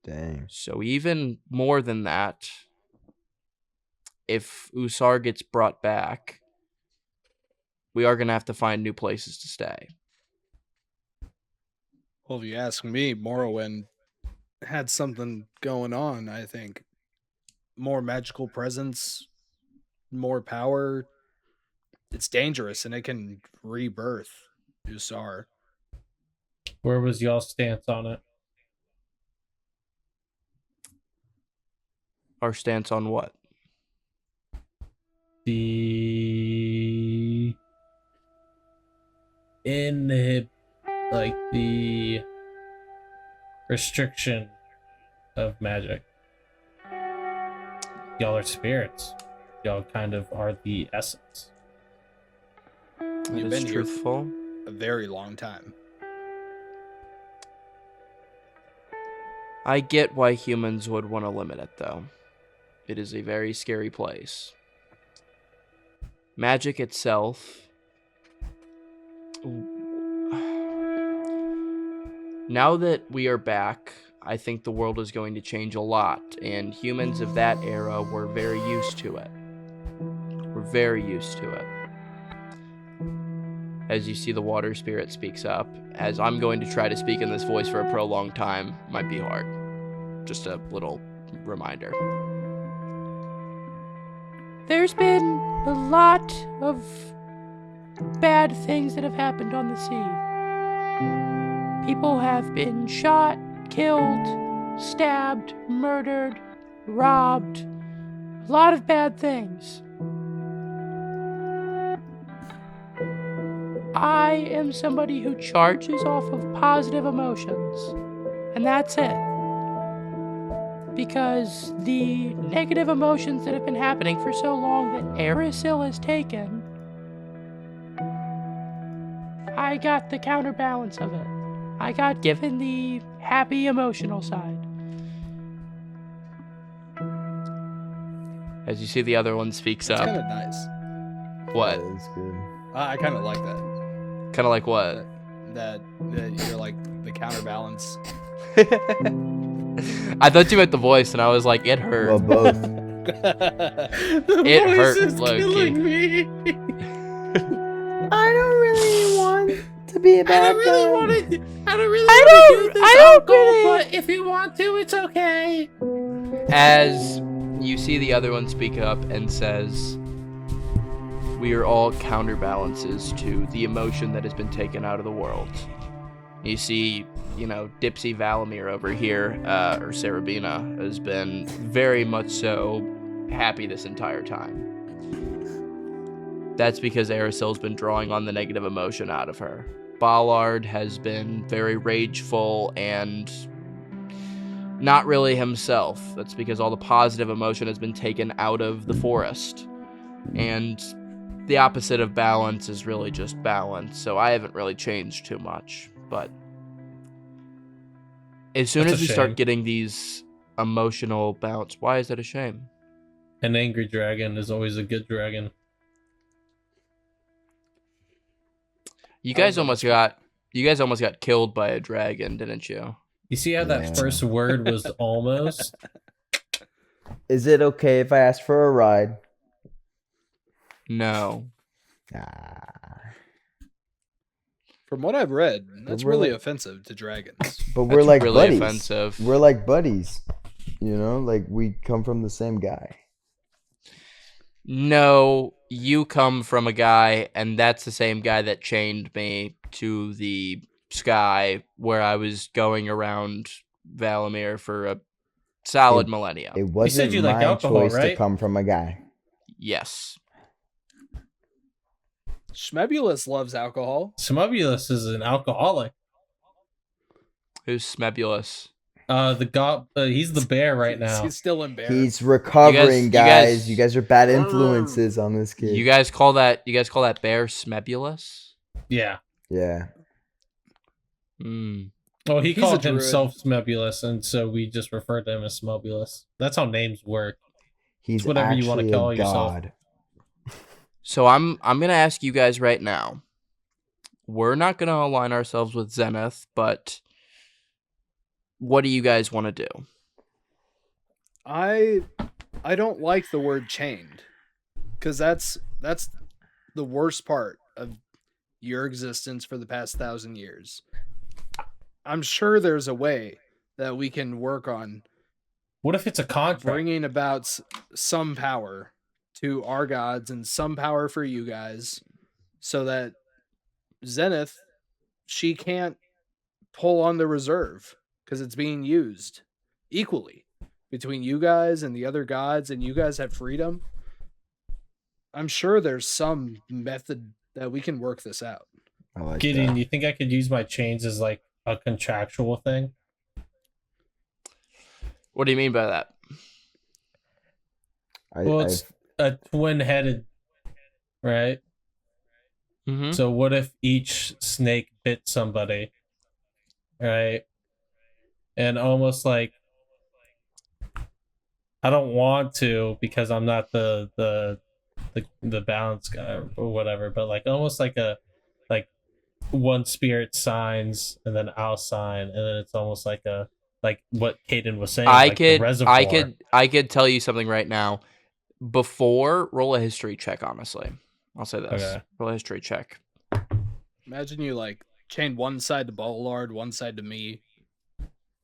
Dang. So even more than that, if Usar gets brought back, we are going to have to find new places to stay. Well, if you ask me, Morrowind had something going on, I think. More magical presence, more power. It's dangerous, and it can rebirth Usar. Where was y'all's stance on it? Our stance on what? The the restriction of magic. Y'all are spirits. Y'all kind of are the essence. That You've is been here truthful. a very long time. I get why humans would want to limit it, though. It is a very scary place. Magic itself... Now that we are back, I think the world is going to change a lot, and humans of that era were very used to it. We're very used to it. As you see, the water spirit speaks up. As I'm going to try to speak in this voice for a prolonged time, might be hard. Just a little reminder. There's been a lot of bad things that have happened on the sea. People have been shot, killed, stabbed, murdered, robbed. A lot of bad things. I am somebody who charges off of positive emotions, and that's it. Because the negative emotions that have been happening for so long that Aerosil has taken, I got the counterbalance of it. I got given the happy emotional side. As you see the other one speaks That's up. kind of nice. What? That is good. I kind of like that. Kind of like what? That you're like the counterbalance. I thought you meant the voice, and I was like, it hurt. Well, both. The It voice hurt, is low-key. killing me. I don't really want to be a I bad don't really guy. want to. I don't really want to do this alcohol, but if you want to, it's okay. As you see the other one speak up and says, we are all counterbalances to the emotion that has been taken out of the world. You see, Dipsy Valamir over here, or Sarabina, has been very much so happy this entire time. That's because Aerosil's been drawing on the negative emotion out of her. Ballard has been very rageful and not really himself. That's because all the positive emotion has been taken out of the forest. And the opposite of balance is really just balance, so I haven't really changed too much. But as soon That's as a we start shame. getting these emotional bounce, why is that a shame? An angry dragon is always a good dragon. You guys almost got killed by a dragon, didn't you? You see how that Yeah. first word was almost? Is it okay if I ask for a ride? No. From what I've read, that's we're really like- offensive to dragons. But we're That's like really buddies. offensive. We're like buddies. Like we come from the same guy. No, you come from a guy, and that's the same guy that chained me to the sky where I was going around Valamir for a solid millennia. It wasn't you like my alcohol, choice to right? come from a guy. Yes. Schmebulus loves alcohol. Smubulus is an alcoholic. Who's Smebulus? The god, he's the bear right now. He's still in bear. He's recovering, you guys. guys- You guys are bad influences on this kid. You guys call that bear Smebulus? Yeah. Yeah. Hmm. Well, he He's a called druid. himself Smebulus, and so we just refer to him as Smubulus. That's how names work. He's whatever you wanna actually call a yourself. god. So I'm gonna ask you guys right now. We're not gonna align ourselves with Zenith, but what do you guys want to do? I don't like the word chained, because that's the worst part of your existence for the past 1,000 years. I'm sure there's a way that we can work on What if it's a contract? bringing about some power to our gods and some power for you guys, so that Zenith, she can't pull on the reserve because it's being used equally between you guys and the other gods, and you guys have freedom. I'm sure there's some method that we can work this out. I like Gideon, that. you think I could use my chains as like a contractual thing? What do you mean by that? Well, it's a twin-headed, right? Mm-hmm. So what if each snake bit somebody, right? And almost like I don't want to because I'm not the balance guy or whatever, but like almost like one spirit signs and then I'll sign, and then it's almost like what Caden was saying. I like the could reservoir. I could tell you something right now. Before, roll a history check, honestly. I'll say this. Okay. Roll a history check. Imagine you like chain one side to Ballard, one side to me,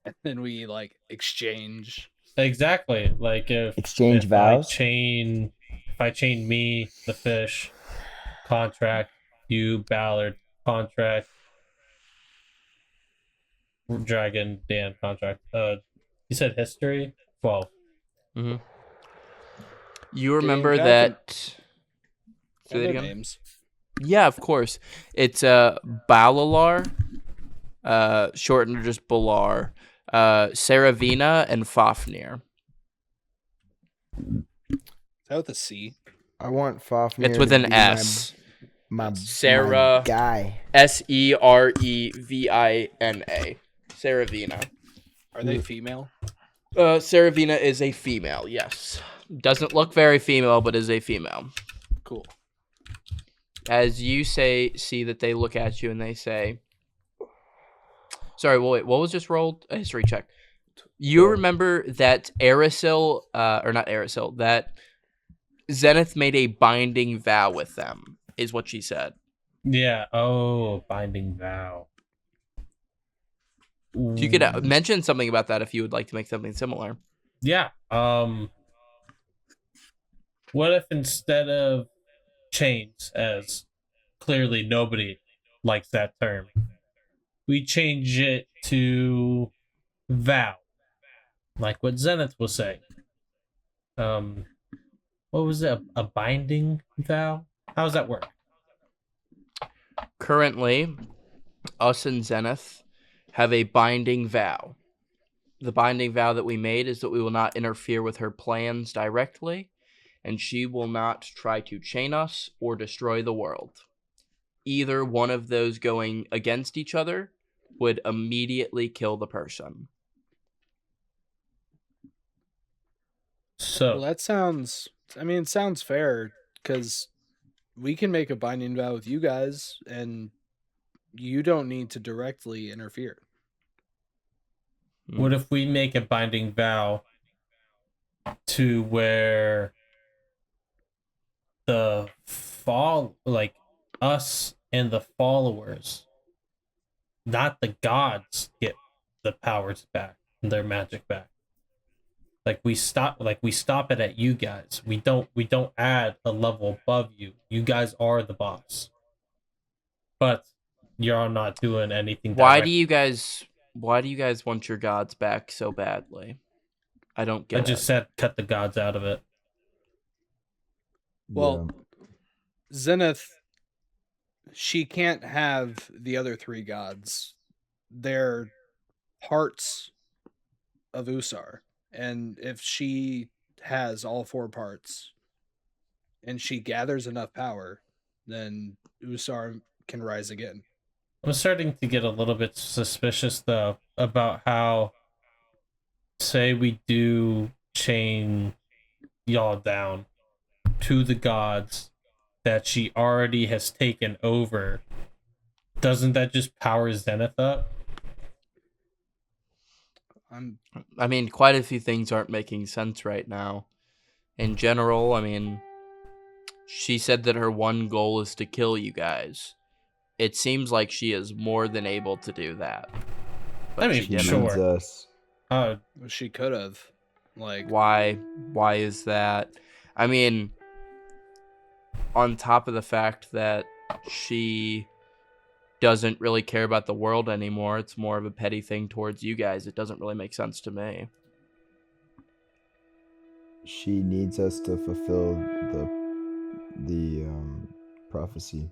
and then we like exchange. Exactly. Like Exchange if vows? if I chain me, the fish, contract, You, Ballard, contract. Dragon, Dan, contract. You said history? 12. Mm-hmm. You Dan, remember can I that? Say What are that their again? names? Yeah, of course. It's Balalar, shortened to just Balar, Saravina, and Fafnir. Is that with a C? I want Fafnir It's with to an be S. my Sarah- guy. Serevina. Saravina. Are they female? Saravina is a female, yes. Doesn't look very female, but is a female. Cool. As you see that they look at you and they say, sorry, well, wait, what was just rolled? A history check. You remember that that Zenith made a binding vow with them, is what she said. Yeah. Oh, binding vow. You could mention something about that if you would like to make something similar. Yeah. What if instead of chains, as clearly nobody likes that term, we change it to vow, like what Zenith was saying? What was it? A binding vow? How does that work? Currently, us and Zenith have a binding vow. The binding vow that we made is that we will not interfere with her plans directly, and she will not try to chain us or destroy the world. Either one of those going against each other would immediately kill the person. So Well, that sounds. I mean, it sounds fair because we can make a binding vow with you guys, and you don't need to directly interfere. what if we make a binding vow to where the us and the followers, not the gods, get the powers back, their magic back. We stop it at you guys. We don't add a level above you. You guys are the boss. But you're not doing anything. Why do you guys want your gods back so badly? I don't get I it. just said cut the gods out of it. Well, Zenith, she can't have the other three gods. They're parts of Usar. And if she has all four parts and she gathers enough power, then Usar can rise again. I'm starting to get a little bit suspicious, though, about how, say we do chain y'all down to the gods that she already has taken over. Doesn't that just power Zenith up? I mean, quite a few things aren't making sense right now. In general, I mean, she said that her one goal is to kill you guys. It seems like she is more than able to do that. But I mean, she didn't. sure. needs us. She could have. Like, Why is that? I mean, on top of the fact that she doesn't really care about the world anymore, it's more of a petty thing towards you guys. It doesn't really make sense to me. She needs us to fulfill the prophecy.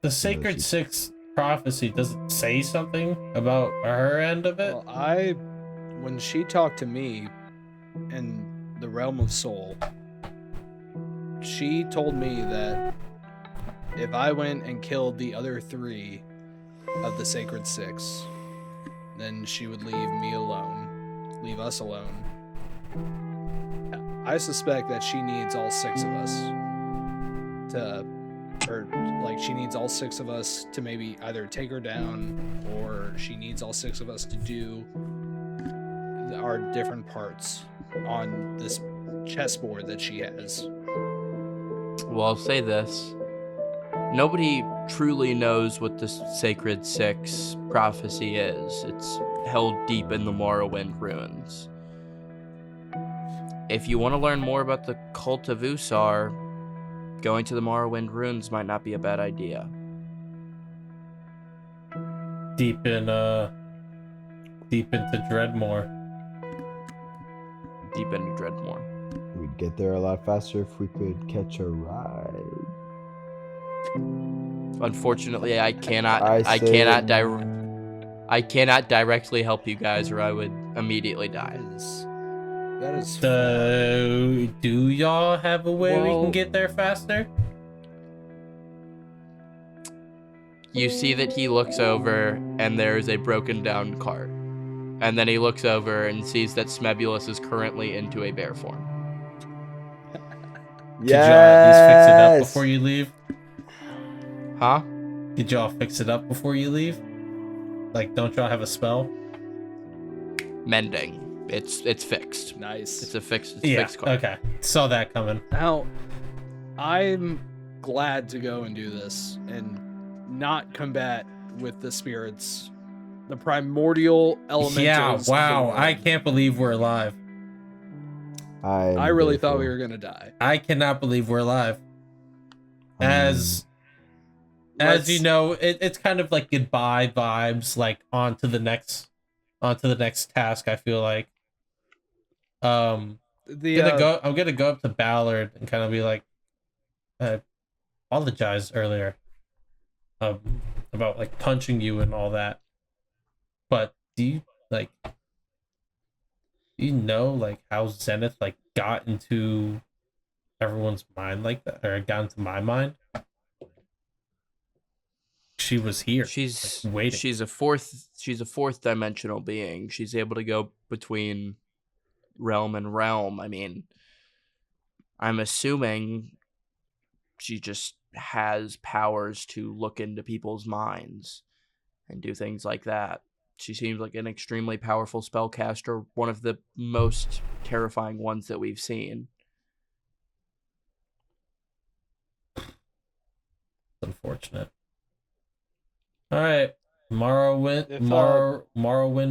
The Sacred Six prophecy, does it say something about her end of it? well, when she talked to me in the realm of soul, she told me that if I went and killed the other three of the Sacred Six, then she would leave me alone, leave us alone. I suspect that she needs all six of us she needs all six of us to maybe either take her down, or she needs all six of us to do our different parts on this chessboard that she has. Well, I'll say this. Nobody truly knows what the Sacred Six prophecy is. It's held deep in the Morrowind ruins. If you want to learn more about the cult of Usar, going to the Morrowind ruins might not be a bad idea. Deep into Dreadmore. Deep into Dreadmore. We'd get there a lot faster if we could catch a ride. Unfortunately, I cannot directly help you guys, or I would immediately die. That is Do y'all have a way we Well- can get there faster? You see that he looks over, and there is a broken down cart. And then he looks over and sees that Smebulus is currently into a bear form. Did y'all at least fix it up Yes. before you leave? Huh? Did y'all fix it up before you leave? Like, don't y'all have a spell? Mending. It's fixed. nice. It's a fixed Yeah, fixed cart. okay. Saw that coming. Now, I'm glad to go and do this and not combat with the spirits, the primordial elementals. Yeah, of the wow. world. I can't believe we're alive. I really thought we were gonna die. I cannot believe we're alive. As Let's- you know, it's kind of like goodbye vibes, like on to the next task, I feel like. I'm gonna go up to Ballard and kind of be like, I apologize earlier about like punching you and all that. But do you know like how Zenith like got into everyone's mind like that, or got into my mind? She was here. She's like, waiting. She's a fourth dimensional being. She's able to go between realm and realm. I mean, I'm assuming she just has powers to look into people's minds and do things like that. She seems like an extremely powerful spellcaster, one of the most terrifying ones that we've seen. Unfortunate. All right, Morrowind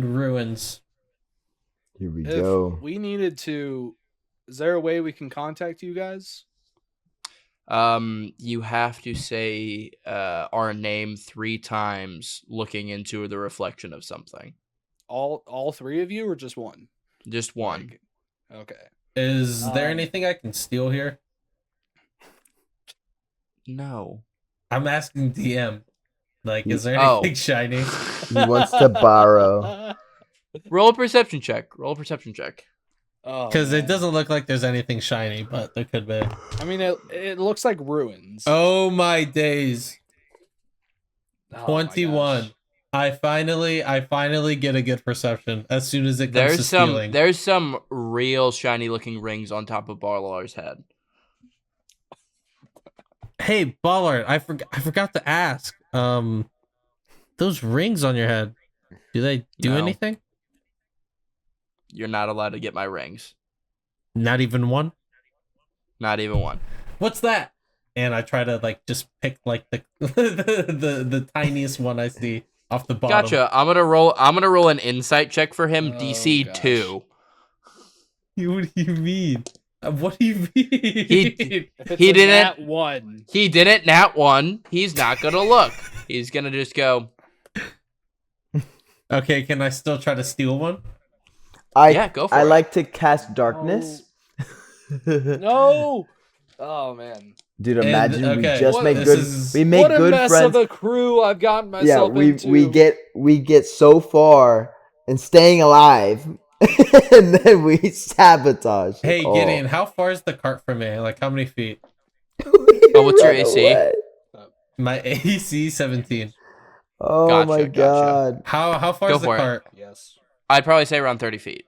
ruins. Here we If go. we needed to, is there a way we can contact you guys? You have to say our name 3 times, looking into the reflection of something. All 3 of you, or just one? Just one. Like, okay. Is there Um, anything I can steal here? No. I'm asking DM. Like, is there Oh. anything shiny? He wants to borrow. Roll a perception check. Oh, Because it man. doesn't look like there's anything shiny, but there could be. I mean, it looks like ruins. Oh my days! Oh my 21. gosh. I finally get a good perception as soon as it comes to stealing. There's some real shiny looking rings on top of Barlar's head. Hey, Ballard, I forgot to ask. Those rings on your head, do they do No. anything? You're not allowed to get my rings. Not even one. Not even one. What's that? And I try to like just pick like the the tiniest one I see off the bottom. Gotcha. I'm gonna roll an insight check for him. Oh, DC gosh. 2. What do you mean? What do you mean? He If it's He a didn't- nat 1. He didn't nat 1. He's not gonna look. He's gonna just go. Okay, can I still try to steal one? Yeah, go for I it. like to cast darkness. No. Oh man. Dude, And- imagine we okay, just what- make this good. is- We make What a good mess friends. of a crew I've gotten Yeah, myself into. we get so far in staying alive, and then we sabotage. it Hey, all. Gideon, how far is the cart from me? Like, how many feet? Oh, what's your Run AC? away. My AC 17. Oh Gotcha, my gotcha. god. How far Go is the for it. cart? Yes. I'd probably say around 30 feet.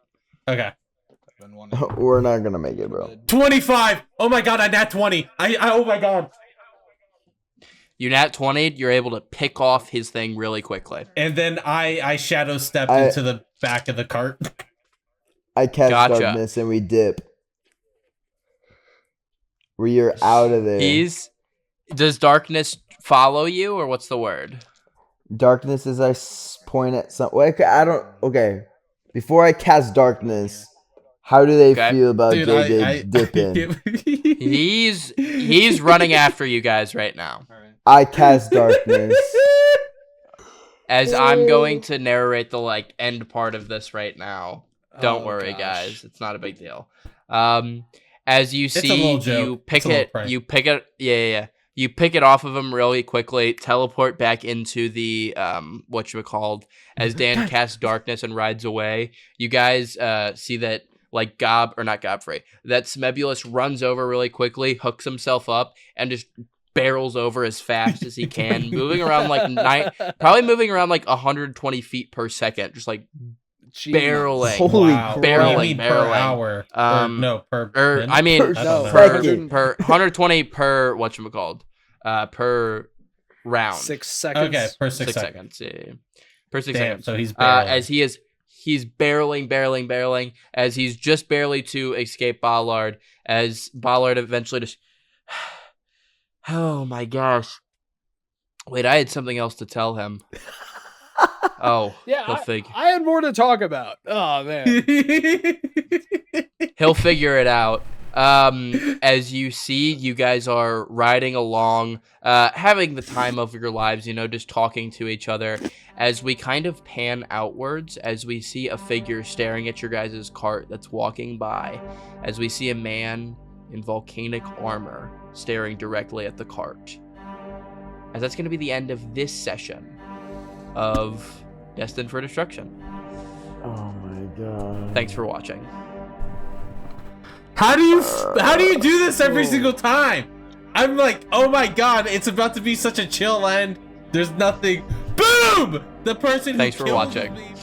Okay. I've been wanting We're not gonna make it, bro. 25! Oh my god, I nat 20! I oh my god. You nat 20, you're able to pick off his thing really quickly. And then I shadow stepped I- into the back of the cart. I cast Gotcha. darkness and we dip. We are out of there. Does darkness follow you, or what's the word? Darkness as I point at some. Wait, I don't. Okay. Before I cast darkness, how do they Okay. feel about Dude, JJ I dipping? He's running after you guys right now. I cast darkness. As I'm going to narrate the like end part of this right now. Don't Oh, worry, gosh. guys. It's not a big deal. As you a see, little joke. you pick It's a little it. prank. You pick it. Yeah. You pick it off of him really quickly. Teleport back into the whatchamacalled. As Dan casts darkness and rides away, you guys see that like not Godfrey. That Smebulus runs over really quickly, hooks himself up, and just barrels over as fast as he can, moving around like probably moving around like 120 feet per second, just like Jeez. barreling. Holy Wow. crap. Barreling, You mean per barreling. hour? No, per. Or minute? I mean, Per No, second. per 120 per whatchamacalled, per round. 6 seconds. Okay, per 6 6 seconds. seconds. Yeah. Per 6 Damn, seconds. so he's barreling. As he's barreling, as he's just barely to escape Ballard, as Ballard eventually just. Oh my gosh! Wait, I had something else to tell him. Oh, Yeah, he'll figure. I had more to talk about. Oh man. He'll figure it out. As you see, you guys are riding along, having the time of your lives, just talking to each other. As we kind of pan outwards, as we see a figure staring at your guys' cart that's walking by, as we see a man in volcanic armor staring directly at the cart. As that's going to be the end of this session of Destined for Destruction. Oh my god. Thanks for watching. How do you do this every single time? I'm like, oh my god, it's about to be such a chill end. There's nothing. Boom! The person. Thanks who for killed watching. me